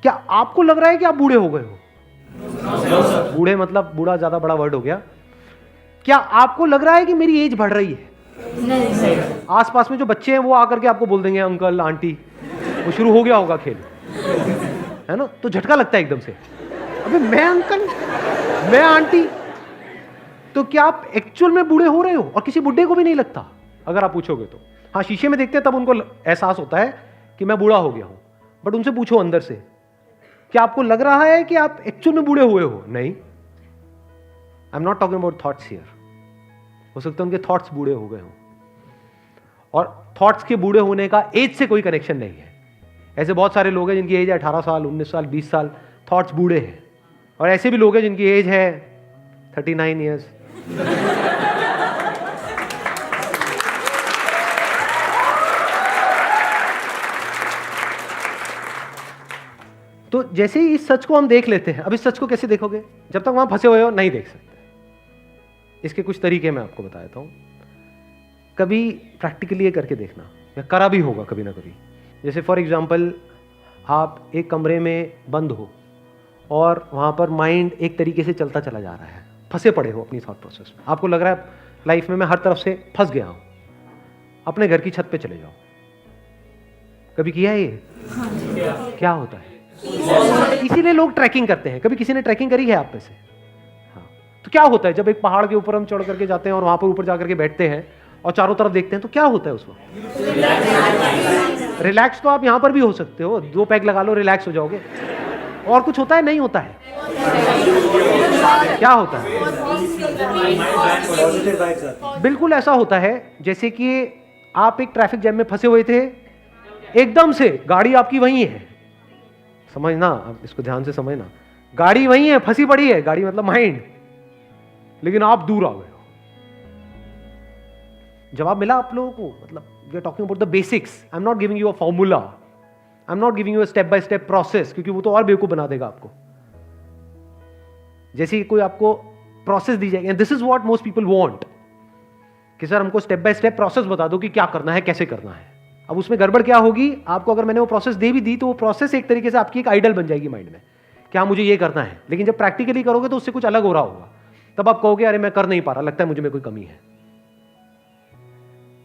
क्या आपको लग रहा है कि आप बूढ़े हो गए हो? बूढ़े मतलब बूढ़ा ज्यादा बड़ा वर्ड हो गया। क्या आपको लग रहा है कि मेरी एज बढ़ रही है? नहीं। आसपास में जो बच्चे हैं वो आकर के आपको बोल देंगे अंकल आंटी, वो शुरू हो गया होगा खेल, है ना? तो झटका लगता है एकदम से, अबे मैं अंकल, मैं आंटी। तो क्या आप एक्चुअल में बूढ़े हो रहे हो? और किसी बुढ़े को भी नहीं लगता अगर आप पूछोगे तो। हाँ, शीशे में देखते हैं तब उनको एहसास होता है कि मैं बूढ़ा हो गया हूं, बट उनसे पूछो अंदर से, क्या आपको लग रहा है कि आप एक्चुअल में बूढ़े हुए हो? नहीं। आई am not talking about thoughts here. हो सकता है उनके थॉट्स बूढ़े हो गए हों, और थॉट्स के बूढ़े होने का एज से कोई कनेक्शन नहीं है। ऐसे बहुत सारे लोग हैं जिनकी एज है 18 साल, 19 साल, 20 साल, थॉट्स बूढ़े हैं। और ऐसे भी लोग हैं जिनकी एज है 39 ईयर्स। तो जैसे ही इस सच को हम देख लेते हैं, अब इस सच को कैसे देखोगे? जब तक वहां फंसे हुए हो नहीं देख सकते। इसके कुछ तरीके मैं आपको बता देता हूं। कभी प्रैक्टिकली ये करके देखना, या करा भी होगा कभी ना कभी। जैसे फॉर एग्जांपल, आप एक कमरे में बंद हो और वहां पर माइंड एक तरीके से चलता चला जा रहा है, फंसे पड़े हो अपनी थॉट प्रोसेस में। आपको लग रहा है लाइफ में मैं हर तरफ से फंस गया हूं। अपने घर की छत पे चले जाओ। कभी किया है ये? क्या होता है? इसीलिए लोग ट्रैकिंग करते हैं। कभी किसी ने ट्रैकिंग करी है आप में से? हाँ। तो क्या होता है जब एक पहाड़ के ऊपर हम चढ़ करके जाते हैं और वहां पर ऊपर जाकर के बैठते हैं और चारों तरफ देखते हैं, तो क्या होता है उस वक्त? रिलैक्स तो आप यहां पर भी हो सकते हो, 2 पैग लगा लो, रिलैक्स हो जाओगे। और कुछ होता है? नहीं होता है। क्या होता है? बिल्कुल ऐसा होता है जैसे कि आप एक ट्रैफिक जैम में फंसे हुए थे, एकदम से गाड़ी आपकी वहीं है। समझना, आप इसको ध्यान से समझना। गाड़ी वहीं है, फंसी पड़ी है, गाड़ी मतलब माइंड, लेकिन आप दूर आ गए हो। जवाब मिला आप लोगों को? मतलब we are talking about the basics. I am not giving you a formula, I am not giving you a step by step process, क्योंकि वो तो और बेवकूफ बना देगा आपको। जैसे कोई आपको प्रोसेस दी जाएगी, this is what most people want, कि सर हमको स्टेप बाय स्टेप प्रोसेस बता दो कि क्या करना है, कैसे करना है। अब उसमें गड़बड़ क्या होगी? आपको अगर मैंने वो प्रोसेस दे भी दी तो वो प्रोसेस एक तरीके से आपकी एक आइडल बन जाएगी माइंड में, क्या मुझे ये करना है। लेकिन जब प्रैक्टिकली करोगे तो उससे कुछ अलग हो रहा होगा। तब आप कहोगे अरे मैं कर नहीं पा रहा, लगता है मुझे में कोई कमी है।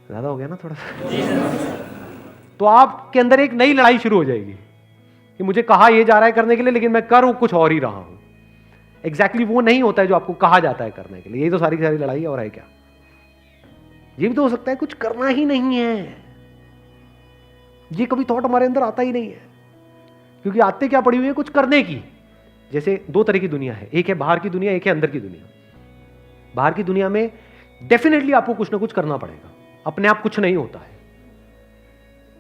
ज्यादा हो गया ना थोड़ा सा? तो आपके अंदर एक नई लड़ाई शुरू हो जाएगी कि मुझे कहा यह जा रहा है करने के लिए, लेकिन मैं कर कुछ और ही रहा हूं। एग्जैक्टली वो नहीं होता है जो आपको कहा जाता है करने के लिए। ये तो सारी की सारी लड़ाई है। और है क्या? ये भी तो हो सकता है कुछ करना ही नहीं है। ये कभी थॉट हमारे अंदर आता ही नहीं है, क्योंकि आते क्या पड़ी हुई है कुछ करने की। जैसे 2 तरह की दुनिया है, एक है बाहर की दुनिया, एक है अंदर की दुनिया। बाहर की दुनिया में डेफिनेटली आपको कुछ ना कुछ करना पड़ेगा, अपने आप कुछ नहीं होता है।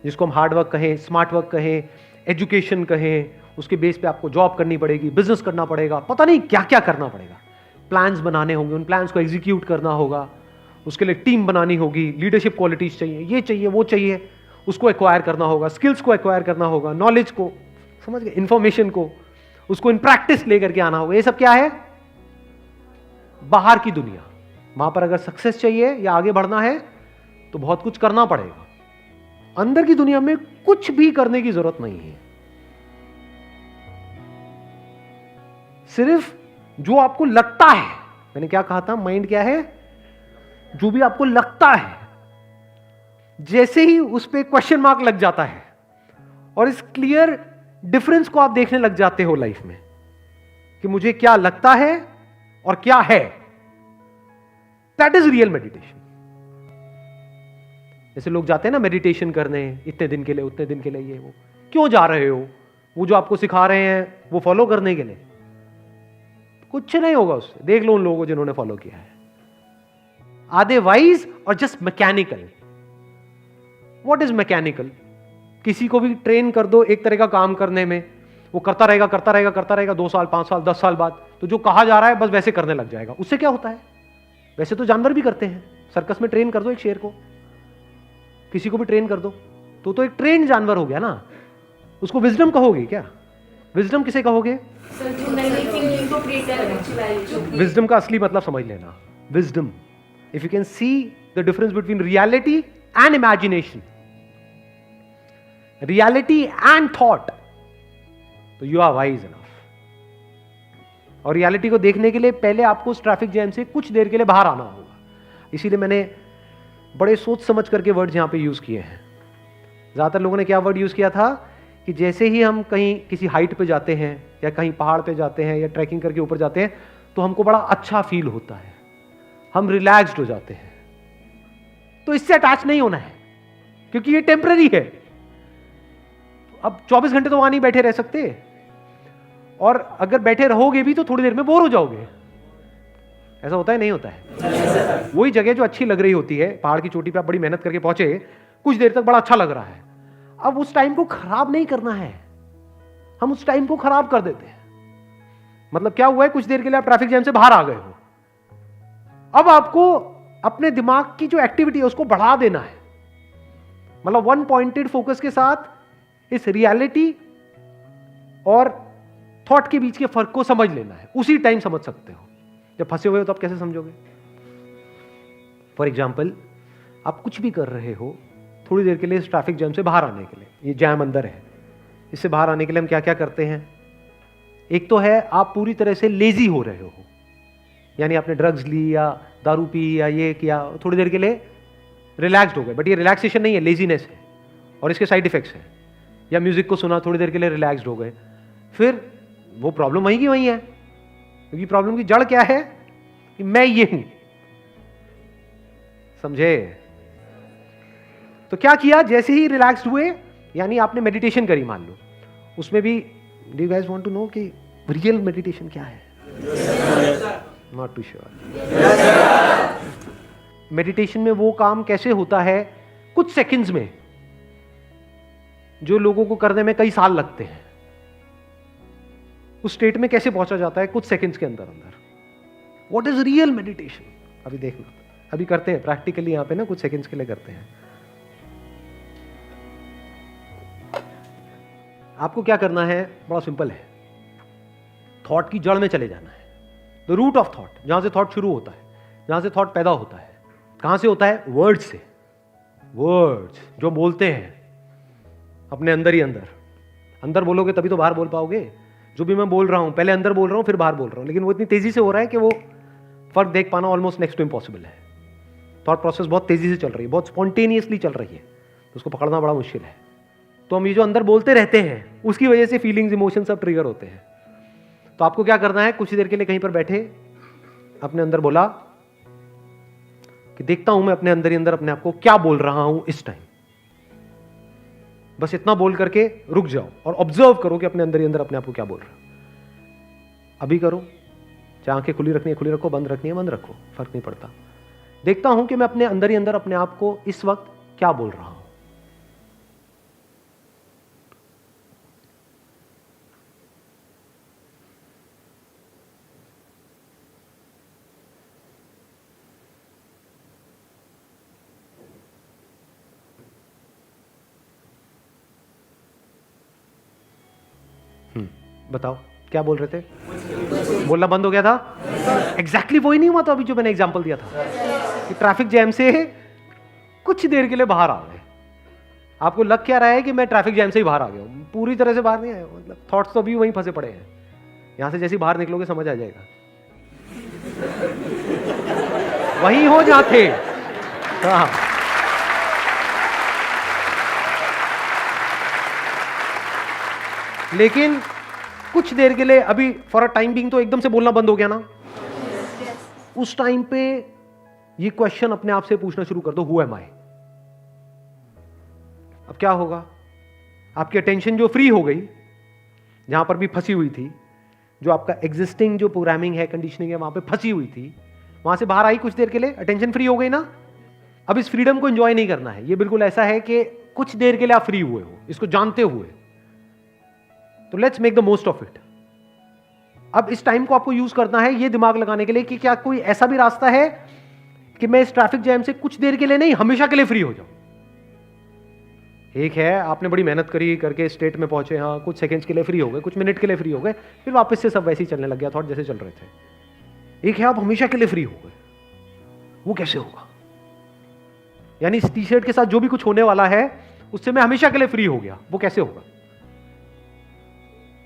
जिसको हम हार्ड वर्क कहें, स्मार्ट वर्क कहें, एजुकेशन कहें, उसके बेस पे आपको जॉब करनी पड़ेगी, बिजनेस करना पड़ेगा, पता नहीं क्या क्या करना पड़ेगा। प्लान्स बनाने होंगे, उन प्लान्स को एग्जीक्यूट करना होगा, उसके लिए टीम बनानी होगी, लीडरशिप क्वालिटीज चाहिए, ये चाहिए, वो चाहिए, उसको एक्वायर करना होगा, स्किल्स को एक्वायर करना होगा, नॉलेज को, समझ गए, इंफॉर्मेशन को, उसको इन प्रैक्टिस लेकर के आना होगा। ये सब क्या है? बाहर की दुनिया। वहां पर अगर सक्सेस चाहिए या आगे बढ़ना है तो बहुत कुछ करना पड़ेगा। अंदर की दुनिया में कुछ भी करने की जरूरत नहीं है। सिर्फ जो आपको लगता है, मैंने क्या कहा था, माइंड क्या है? जो भी आपको लगता है, जैसे ही उस पर क्वेश्चन मार्क लग जाता है और इस क्लियर डिफरेंस को आप देखने लग जाते हो लाइफ में कि मुझे क्या लगता है और क्या है, दैट इज रियल मेडिटेशन। जैसे लोग जाते हैं ना मेडिटेशन करने, इतने दिन के लिए, उतने दिन के लिए, ये वो क्यों जा रहे हो? वो जो आपको सिखा रहे हैं वो फॉलो करने के लिए? कुछ नहीं होगा उससे। देख लो उन लोगों को जिन्होंने फॉलो किया है, आधे वाइज और just mechanical. What is mechanical? किसी को भी ट्रेन कर दो एक तरह का काम करने में, वो करता रहेगा करता रहेगा करता रहेगा, 2 साल 5 साल 10 साल बाद तो जो कहा जा रहा है बस वैसे करने लग जाएगा। उससे क्या होता है? वैसे तो जानवर भी करते हैं। सर्कस में ट्रेन कर दो एक शेर को, किसी को भी ट्रेन कर दो तो एक ट्रेन जानवर हो गया ना। उसको विजडम कहोगे क्या? विजडम किसे कहोगे? विजडम का असली मतलब समझ लेना। Wisdom, if you can see the difference between reality and imagination, reality and thought, तो यू आर वाइज इनफ। और रियलिटी को देखने के लिए पहले आपको उस ट्रैफिक जैम से कुछ देर के लिए बाहर आना होगा। इसीलिए मैंने बड़े सोच समझ करके वर्ड्स यहां पे यूज किए हैं। ज्यादातर लोगों ने क्या वर्ड यूज किया था कि जैसे ही हम कहीं किसी हाइट पे जाते हैं या कहीं पहाड़ पे जाते हैं या ट्रैकिंग करके ऊपर जाते हैं तो हमको बड़ा अच्छा फील होता है, हम रिलैक्स्ड हो जाते हैं। तो इससे अटैच नहीं होना है क्योंकि ये टेम्पररी है। अब 24 घंटे तो वहां नहीं बैठे रह सकते, और अगर बैठे रहोगे भी तो थोड़ी देर में बोर हो जाओगे। ऐसा होता है नहीं होता है? वही जगह जो अच्छी लग रही होती है, पहाड़ की चोटी पे आप बड़ी मेहनत करके पहुंचे, कुछ देर तक बड़ा अच्छा लग रहा है, अब उस टाइम को खराब नहीं करना है, हम उस टाइम को खराब कर देते हैं। मतलब क्या हुआ है, कुछ देर के लिए आप ट्रैफिक जैम से बाहर आ गए हो, अब आपको अपने दिमाग की जो एक्टिविटी है उसको बढ़ा देना है। मतलब वन पॉइंटेड फोकस के साथ इस रियलिटी और थॉट के बीच के फर्क को समझ लेना है। उसी टाइम समझ सकते हो। जब फंसे हुए हो तो आप कैसे समझोगे? फॉर एग्जाम्पल, आप कुछ भी कर रहे हो, थोड़ी देर के लिए इस ट्रैफिक जैम से बाहर आने के लिए, ये जैम अंदर है, इससे बाहर आने के लिए हम क्या क्या करते हैं? एक तो है आप पूरी तरह से लेजी हो रहे हो, यानी आपने ड्रग्स ली या दारू पी या ये किया, थोड़ी देर के लिए रिलैक्स्ड हो गए, बट ये रिलैक्सेशन नहीं है, लेजीनेस है और इसके साइड इफेक्ट्स हैं। या म्यूजिक को सुना, थोड़ी देर के लिए रिलैक्स्ड हो गए, फिर वो प्रॉब्लम वहीं की वहीं है, क्योंकि प्रॉब्लम की जड़ क्या है कि मैं ये हूं। समझे? तो क्या किया, जैसे ही रिलैक्स्ड हुए, यानी आपने मेडिटेशन करी मान लो, उसमें भी do you guys want to know कि रियल मेडिटेशन क्या है? Not to sure. मेडिटेशन में वो काम कैसे होता है कुछ सेकंड्स में, जो लोगों को करने में कई साल लगते हैं, उस स्टेट में कैसे पहुंचा जाता है कुछ सेकंड्स के अंदर अंदर। What is real meditation? अभी देखना, अभी करते हैं प्रैक्टिकली यहां पे ना, कुछ सेकंड्स के लिए करते हैं। आपको क्या करना है, बड़ा सिंपल है, थॉट की जड़ में चले जाना है, द रूट ऑफ थॉट, जहां से थॉट शुरू होता है, जहां से थॉट पैदा होता है। कहां से होता है? वर्ड्स से। वर्ड्स जो बोलते हैं अपने अंदर ही अंदर, अंदर बोलोगे तभी तो बाहर बोल पाओगे। जो भी मैं बोल रहा हूं, पहले अंदर बोल रहा हूं फिर बाहर बोल रहा हूं, लेकिन वो इतनी तेजी से हो रहा है कि वो फर्क देख पाना ऑलमोस्ट नेक्स्ट टू इम्पॉसिबल है। थॉट प्रोसेस बहुत तेजी से चल रही है, बहुत स्पॉन्टेनियसली चल रही है, तो उसको पकड़ना बड़ा मुश्किल है। तो हम ये जो अंदर बोलते रहते हैं उसकी वजह से फीलिंग्स, इमोशंस सब ट्रिगर होते हैं। तो आपको क्या करना है, कुछ देर के लिए कहीं पर बैठे, अपने अंदर बोला कि देखता हूं मैं अपने अंदर ही अंदर अपने आप को क्या बोल रहा हूं इस टाइम। बस इतना बोल करके रुक जाओ और ऑब्जर्व करो कि अपने अंदर ही अंदर अपने आप को क्या बोल रहा है। अभी करो, चाहे आंखें खुली रखनी है खुली रखो, बंद रखनी है बंद रखो, फर्क नहीं पड़ता। देखता हूं कि मैं अपने अंदर ही अंदर अपने आप को इस वक्त क्या बोल रहा हूं। बताओ क्या बोल रहे थे? बोलना बंद हो गया था? एग्जैक्टली वही नहीं हुआ तो अभी जो मैंने एग्जांपल दिया था कि ट्रैफिक जैम से कुछ देर के लिए बाहर आ गए। आपको लग क्या रहा है कि मैं ट्रैफिक जैम से ही बाहर आ गया हूं? पूरी तरह से बाहर नहीं आया, मतलब थॉट्स तो अभी वहीं फंसे पड़े हैं। यहां से जैसे बाहर निकलोगे समझ आ जाएगा, वहीं हो जहां थे। हाँ, लेकिन कुछ देर के लिए, अभी फॉर अ टाइम बीइंग तो एकदम से बोलना बंद हो गया ना, उस टाइम पे ये क्वेश्चन अपने आप से पूछना शुरू कर दो, हु एम आई। अब क्या होगा, आपकी अटेंशन जो फ्री हो गई, जहां पर भी फंसी हुई थी, जो आपका एग्जिस्टिंग जो प्रोग्रामिंग है, कंडीशनिंग है, वहां पे फंसी हुई थी, वहां से बाहर आई कुछ देर के लिए, अटेंशन फ्री हो गई ना। अब इस फ्रीडम को एंजॉय नहीं करना है, ये बिल्कुल ऐसा है कि कुछ देर के लिए आप फ्री हुए हो, इसको जानते हुए, तो let's make the most of it. अब इस टाइम को आपको यूज करना है ये दिमाग लगाने के लिए कि क्या कोई ऐसा भी रास्ता है कि मैं इस ट्रैफिक जैम से कुछ देर के लिए नहीं, हमेशा के लिए फ्री हो जाऊं। एक है आपने बड़ी मेहनत करी करके स्टेट में पहुंचे, हाँ कुछ सेकंड्स के लिए फ्री हो गए, कुछ मिनट के लिए फ्री हो गए, फिर वापस से सब वैसे ही चलने लग गया, थॉट जैसे चल रहे थे। एक है आप हमेशा के लिए फ्री हो गए, वो कैसे होगा? यानी इस टी शर्ट के साथ जो भी कुछ होने वाला है उससे मैं हमेशा के लिए फ्री हो गया, वो कैसे होगा?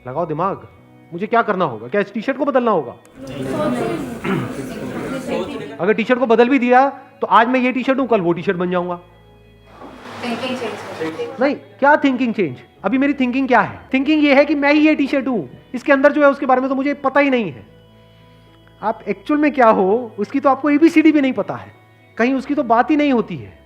लगाओ दिमाग, मुझे क्या करना होगा? क्या इस टी शर्ट को बदलना होगा? अगर टी शर्ट को बदल भी दिया तो आज मैं ये टी शर्ट हूं, कल वो टी शर्ट बन जाऊंगा। थिंकिंग चेंज नहीं, क्या थिंकिंग चेंज? अभी मेरी थिंकिंग क्या है? थिंकिंग ये है कि मैं ही ये टी शर्ट हूं, इसके अंदर जो है उसके बारे में तो मुझे पता ही नहीं है। आप एक्चुअल में क्या हो उसकी तो आपको एबीसीडी भी नहीं पता है, कहीं उसकी तो बात ही नहीं होती है।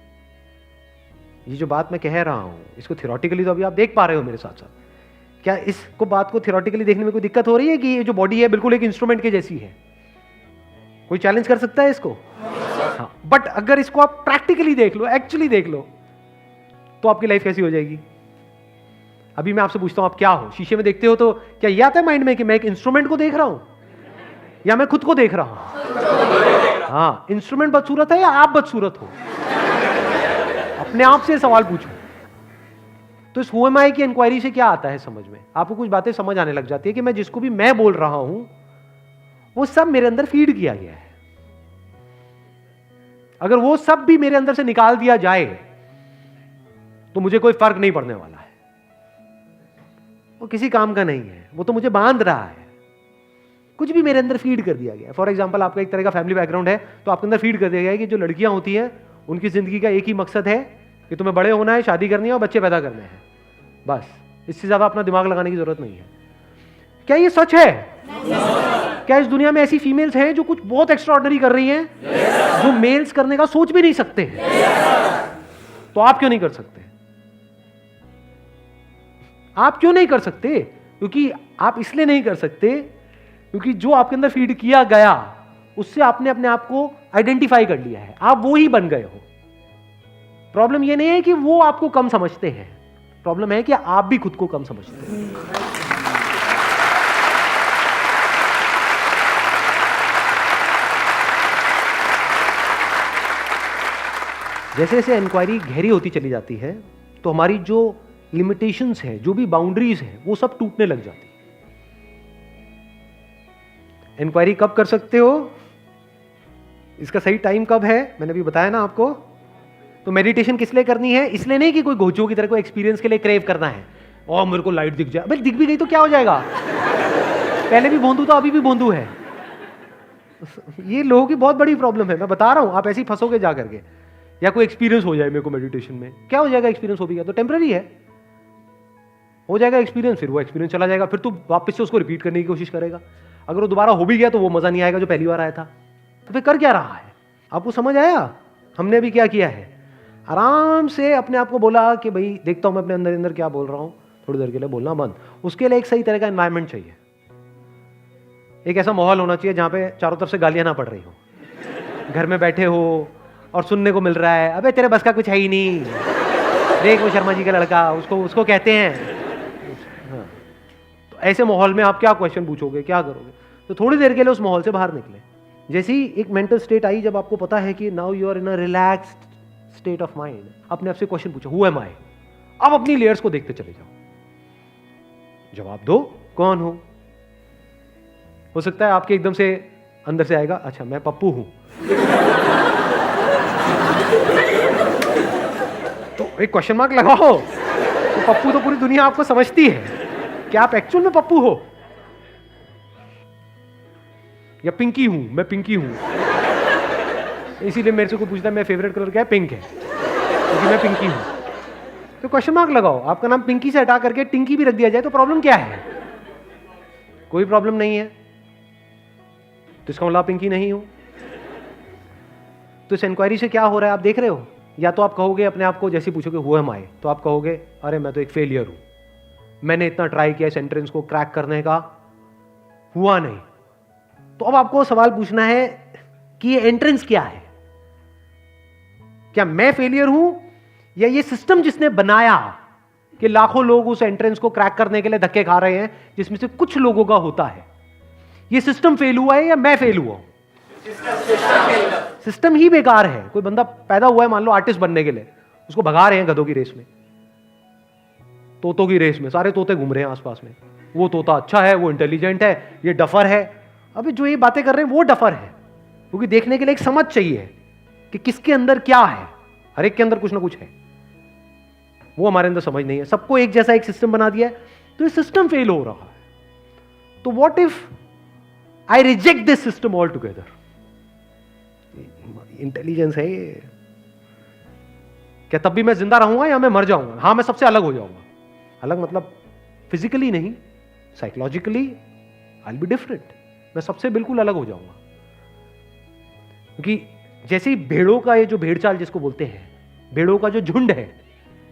ये जो बात मैं कह रहा हूं इसको थियोरेटिकली तो अभी आप देख पा रहे हो मेरे साथ साथ। क्या इसको बात को थियोरेटिकली देखने में कोई दिक्कत हो रही है कि ये जो बॉडी है बिल्कुल एक इंस्ट्रूमेंट के जैसी है? कोई चैलेंज कर सकता है इसको? हाँ, बट अगर इसको आप प्रैक्टिकली देख लो, एक्चुअली देख लो, तो आपकी लाइफ कैसी हो जाएगी? अभी मैं आपसे पूछता हूं, आप क्या हो? शीशे में देखते हो तो क्या ये आता है माइंड में कि मैं एक इंस्ट्रूमेंट को देख रहा हूं या मैं खुद को देख रहा हूं? हाँ, इंस्ट्रूमेंट बदसूरत है या आप बदसूरत हो? अपने आप से सवाल पूछो। तो इस हु एम आई की इंक्वायरी से क्या आता है समझ में? आपको कुछ बातें समझ आने लग जाती है कि मैं जिसको भी मैं बोल रहा हूं वो सब मेरे अंदर फीड किया गया है। अगर वो सब भी मेरे अंदर से निकाल दिया जाए तो मुझे कोई फर्क नहीं पड़ने वाला है, वो किसी काम का नहीं है, वो तो मुझे बांध रहा है। कुछ भी मेरे अंदर फीड कर दिया गया है। फॉर एग्जाम्पल, आपका एक तरह का फैमिली बैकग्राउंड है तो आपके अंदर फीड कर दिया गया है कि जो लड़कियां होती हैं उनकी जिंदगी का एक ही मकसद है कि तुम्हें बड़े होना है, शादी करनी है और बच्चे पैदा करने हैं, बस। इससे ज्यादा अपना दिमाग लगाने की जरूरत नहीं है। क्या ये सच है? क्या इस दुनिया में ऐसी फीमेल्स हैं जो कुछ बहुत एक्स्ट्राऑर्डिनरी कर रही हैं, जो मेल्स करने का सोच भी नहीं सकते हैं? तो आप क्यों नहीं कर सकते? आप क्यों नहीं कर सकते? क्योंकि आप इसलिए नहीं कर सकते क्योंकि जो आपके अंदर फीड किया गया उससे आपने अपने आप को आइडेंटिफाई कर लिया है, आप वो ही बन गए हो। प्रॉब्लम ये नहीं है कि वो आपको कम समझते हैं, प्रॉब्लम है कि आप भी खुद को कम समझते हैं। जैसे जैसे इंक्वायरी गहरी होती चली जाती है तो हमारी जो लिमिटेशंस हैं, जो भी बाउंड्रीज हैं, वो सब टूटने लग जाती है। इंक्वायरी कब कर सकते हो, इसका सही टाइम कब है, मैंने भी बताया ना आपको। तो मेडिटेशन किस लिए करनी है? इसलिए नहीं कि कोई घोचो की तरह को एक्सपीरियंस के लिए क्रेव करना है और मेरे को लाइट दिख जाए। भाई दिख भी गई तो क्या हो जाएगा? पहले भी भोंदू तो अभी भी भोंदू है। ये लोगों की बहुत बड़ी प्रॉब्लम है, मैं बता रहा हूं। आप ऐसे ही फंसोगे जा करके, या कोई एक्सपीरियंस हो जाए मेरे को मेडिटेशन में। क्या हो जाएगा? एक्सपीरियंस हो भी गया तो टेम्पररी है, हो जाएगा एक्सपीरियंस, फिर वो एक्सपीरियंस चला जाएगा, फिर तू वापस से उसको रिपीट करने की कोशिश करेगा। अगर वो दोबारा हो भी गया तो वो मजा नहीं आएगा जो पहली बार आया था। तो फिर कर क्या रहा है? आपको समझ आया? हमने अभी क्या किया है, आराम से अपने आप को बोला कि भाई देखता हूं मैं अपने अंदर अंदर क्या बोल रहा हूं, थोड़ी देर के लिए बोलना बंद। उसके लिए एक सही तरह का एनवायरनमेंट चाहिए, एक ऐसा माहौल होना चाहिए जहां पे चारों तरफ से गालियां ना पड़ रही हो, घर में बैठे हो और सुनने को मिल रहा है अबे तेरे बस का कुछ है ही नहीं, देख वो शर्मा जी का लड़का, उसको कहते हैं। हाँ, तो ऐसे माहौल में आप क्या क्वेश्चन पूछोगे, क्या करोगे? तो थोड़ी देर के लिए उस माहौल से बाहर निकले। जैसे ही एक मेंटल स्टेट आई, जब आपको पता है कि now you are in a relaxed state of mind, अपने आप से क्वेश्चन पूछो, हु एम आई? अब अपनी लेयर्स को देखते चले जाओ, जवाब दो, कौन हो सकता है आपके एकदम से अंदर से आएगा, अच्छा मैं पप्पू हूं। तो एक क्वेश्चन मार्क लगाओ, तो पप्पू तो पूरी दुनिया आपको समझती है, क्या आप एक्चुअल में पप्पू हो? या पिंकी हूं, मैं पिंकी हूं, इसीलिए मेरे से कोई पूछता है मेरा फेवरेट कलर क्या है, पिंक है, क्योंकि मैं पिंकी हूं। तो क्वेश्चन मार्क लगाओ, आपका नाम पिंकी से हटा करके टिंकी भी रख दिया जाए तो प्रॉब्लम क्या है? कोई प्रॉब्लम नहीं है। तो इसका मतलब पिंकी नहीं हो। तो इस इंक्वायरी से क्या हो रहा है आप देख रहे हो? या तो आप कहोगे अपने आप को, जैसे पूछोगे हु एम आई, तो आप कहोगे अरे मैं तो एक फेलियर हूं, मैंने इतना ट्राई किया इस एंट्रेंस को क्रैक करने का, हुआ नहीं। तो अब आपको सवाल पूछना है कि ये एंट्रेंस क्या है? क्या मैं फेलियर हूं या ये सिस्टम जिसने बनाया कि लाखों लोग उस एंट्रेंस को क्रैक करने के लिए धक्के खा रहे हैं, जिसमें से कुछ लोगों का होता है, ये सिस्टम फेल हुआ है या मैं फेल हुआ हूं? सिस्टम ही बेकार है। कोई बंदा पैदा हुआ है मान लो आर्टिस्ट बनने के लिए, उसको भगा रहे हैं गधों की रेस में, तोतों की रेस में, सारे तोते घूम रहे हैं आसपास में, वो तोता अच्छा है, वो इंटेलिजेंट है, ये डफर है। अबे जो ये बातें कर रहे हैं वो डफर है, क्योंकि देखने के लिए एक समझ चाहिए कि किसके अंदर क्या है। हर एक के अंदर कुछ ना कुछ है। वो हमारे अंदर समझ नहीं है। सबको एक जैसा एक सिस्टम बना दिया है, तो ये सिस्टम फेल हो रहा है। तो what if I reject this system all together? Intelligence है ये। क्या तब भी मैं जिंदा रहूंगा या मैं मर जाऊंगा? हाँ, मैं सबसे अलग हो जाऊंगा। अलग मतलब फिजिकली नहीं, psychologically I will be different. मैं सबसे बिल्कुल अलग हो जाऊंगा। क्योंकि जैसे ही भेड़ों का ये जो भेड़ चाल जिसको बोलते हैं, भेड़ों का जो झुंड है,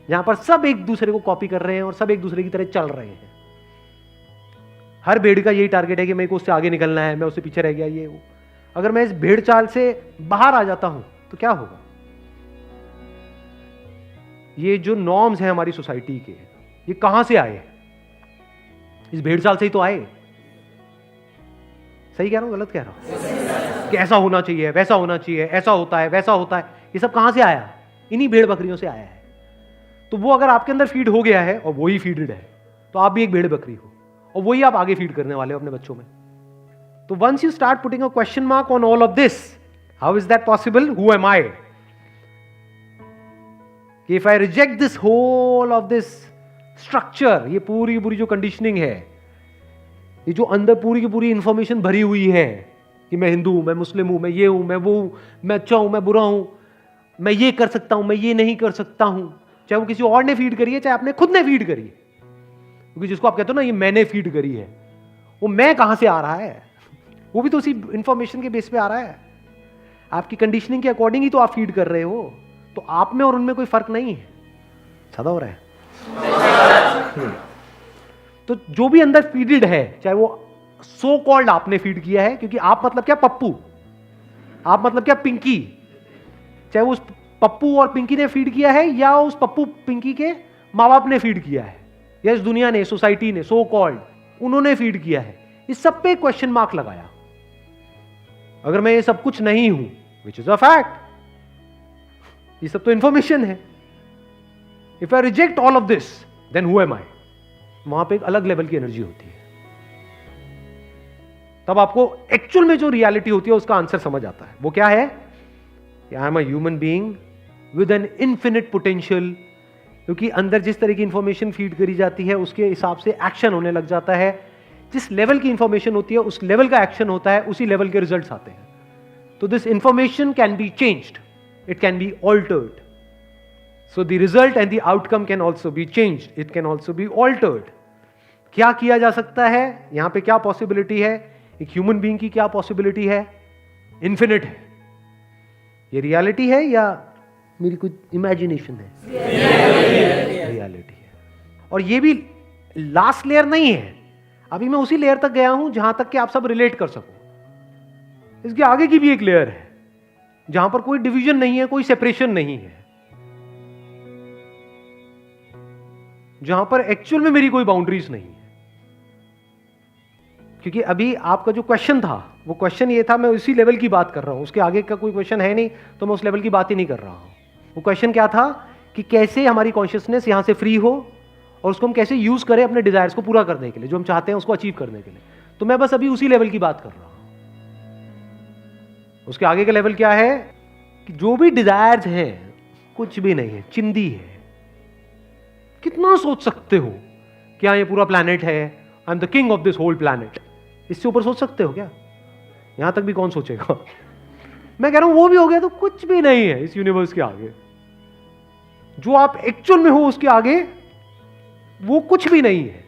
जहां पर सब एक दूसरे को कॉपी कर रहे हैं और सब एक दूसरे की तरह चल रहे हैं। हर भेड़ का यही टारगेट है कि मेरे को उससे आगे निकलना है, मैं उससे पीछे रह गया, ये वो। अगर मैं इस भेड़ चाल से बाहर आ जाता हूं तो क्या होगा? ये जो नॉर्म्स हैं हमारी सोसाइटी के, ये कहां से आए? इस भेड़ चाल से ही तो आए। सही कह रहा हूं, गलत कह रहा हूं? कि ऐसा होना चाहिए, वैसा होना चाहिए, ऐसा होता है, वैसा होता है, ये सब कहां से आया? इन्हीं भेड़ बकरियों से आया है। तो वो अगर आपके अंदर फीड हो गया है और वही फीडेड है, तो आप भी एक भेड़ बकरी हो और वही आप आगे फीड करने वाले हो अपने बच्चों में। तो once you start putting a question mark on all of this, how is that possible? Who am I? If I reject this whole of this structure, ये पूरी पूरी जो कंडीशनिंग है, ये जो अंदर पूरी की पूरी इंफॉर्मेशन भरी हुई है कि मैं हिंदू हूं, मैं मुस्लिम हूं, मैं ये हूं, मैं वो हूं, मैं अच्छा हूं, मैं बुरा हूं, मैं ये कर सकता हूं, मैं ये नहीं कर सकता हूं, चाहे वो किसी और ने फीड करी है, चाहे आपने खुद ने फीड करी है। क्योंकि जिसको आप कहते हो ना ये मैंने फीड करी है, वो मैं कहां से आ रहा है? वो भी तो उसी इंफॉर्मेशन के बेस पे आ रहा है। आपकी कंडीशनिंग के अकॉर्डिंग ही तो आप फीड कर रहे हो। तो आप में और उनमें कोई फर्क नहीं है। ज्यादा हो रहा है। तो जो भी अंदर फीडेड है, चाहे वो सो कॉल्ड आपने फीड किया है, क्योंकि आप मतलब क्या पप्पू, आप मतलब क्या पिंकी, चाहे वो उस पप्पू और पिंकी ने फीड किया है या उस पप्पू पिंकी के माँ बाप ने फीड किया है या इस दुनिया ने, सोसाइटी ने, सो कॉल्ड उन्होंने फीड किया है, इस सब पे क्वेश्चन मार्क लगाया। अगर मैं ये सब कुछ नहीं हूं, विच इज अ फैक्ट, ये सब तो इंफॉर्मेशन है। If I reject all of this, then who am I? वहां पे एक अलग लेवल की एनर्जी होती है। तब आपको एक्चुअल में जो रियलिटी होती है उसका आंसर समझ आता है। वो क्या है? I am a human being with an infinite potential. क्योंकि अंदर जिस तरह की इंफॉर्मेशन फीड करी जाती है उसके हिसाब से एक्शन होने लग जाता है। जिस लेवल की इंफॉर्मेशन होती है उस लेवल का एक्शन होता है, उसी लेवल के रिजल्ट्स आते हैं। तो this information can be changed, it can be altered. So the result and the outcome can also be changed, it can also be altered. क्या किया जा सकता है? यहां पे क्या पॉसिबिलिटी है? एक ह्यूमन बीइंग की क्या पॉसिबिलिटी है? इन्फिनिट है। ये रियलिटी है या मेरी कुछ इमेजिनेशन है? रियलिटी है। और ये भी लास्ट लेयर नहीं है, अभी मैं उसी लेयर तक गया हूं जहां तक कि आप सब रिलेट कर सको। इसके आगे की भी एक लेयर है जहां पर कोई डिवीजन नहीं है, कोई सेपरेशन नहीं है, जहां पर एक्चुअल में मेरी कोई बाउंड्रीज नहीं है। क्योंकि अभी आपका जो क्वेश्चन था, वो क्वेश्चन ये था, मैं उसी लेवल की बात कर रहा हूं, उसके आगे का कोई क्वेश्चन है नहीं, तो मैं उस लेवल की बात ही नहीं कर रहा हूं। वो क्वेश्चन क्या था कि कैसे हमारी कॉन्शियसनेस यहां से फ्री हो और उसको हम कैसे यूज करें अपने डिजायर्स को पूरा करने के लिए, जो हम चाहते हैं उसको अचीव करने के लिए। तो मैं बस अभी उसी लेवल की बात कर रहा हूं। उसके आगे का लेवल क्या है कि जो भी डिजायर्स हैं कुछ भी नहीं है, चिंदी है। कितना सोच सकते हो क्या ये पूरा प्लैनेट है, I am the king of this whole planet, इससे ऊपर सोच सकते हो क्या? यहां तक भी कौन सोचेगा? मैं कह रहा हूं वो भी हो गया तो कुछ भी नहीं है इस यूनिवर्स के आगे। जो आप एक्चुअल में हो उसके आगे वो कुछ भी नहीं है।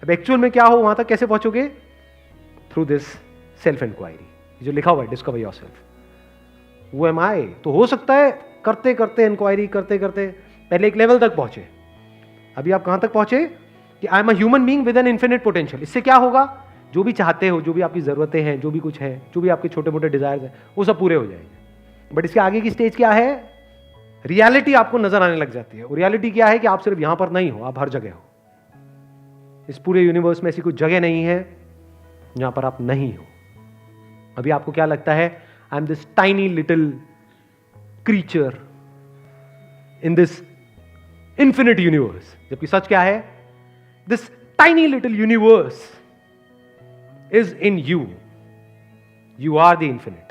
अब एक्चुअल में क्या हो वहां तक कैसे पहुंचोगे? थ्रू दिस सेल्फ इंक्वायरी, जो लिखा हुआ है डिस्कवर योरसेल्फ। वो एम आई तो हो सकता है करते करते इंक्वायरी करते करते पहले एक लेवल तक पहुंचे। अभी आप कहां तक पहुंचे कि I am a human being with an infinite potential. इससे क्या होगा? जो भी चाहते हो, जो भी आपकी जरूरतें हैं, जो भी कुछ है, जो भी आपके छोटे मोटे डिजायर्स हैं, वो सब पूरे हो जाएंगे। बट इसके आगे की स्टेज क्या है? रियलिटी आपको नजर आने लग जाती है। और रियलिटी क्या है कि आप सिर्फ यहां पर नहीं हो, आप हर जगह हो। इस पूरे यूनिवर्स में ऐसी कोई जगह नहीं है जहां पर आप नहीं हो। अभी आपको क्या लगता है? I M this tiny little creature in this infinite universe. जबकि सच क्या है? This tiny little universe is in you. You are the infinite.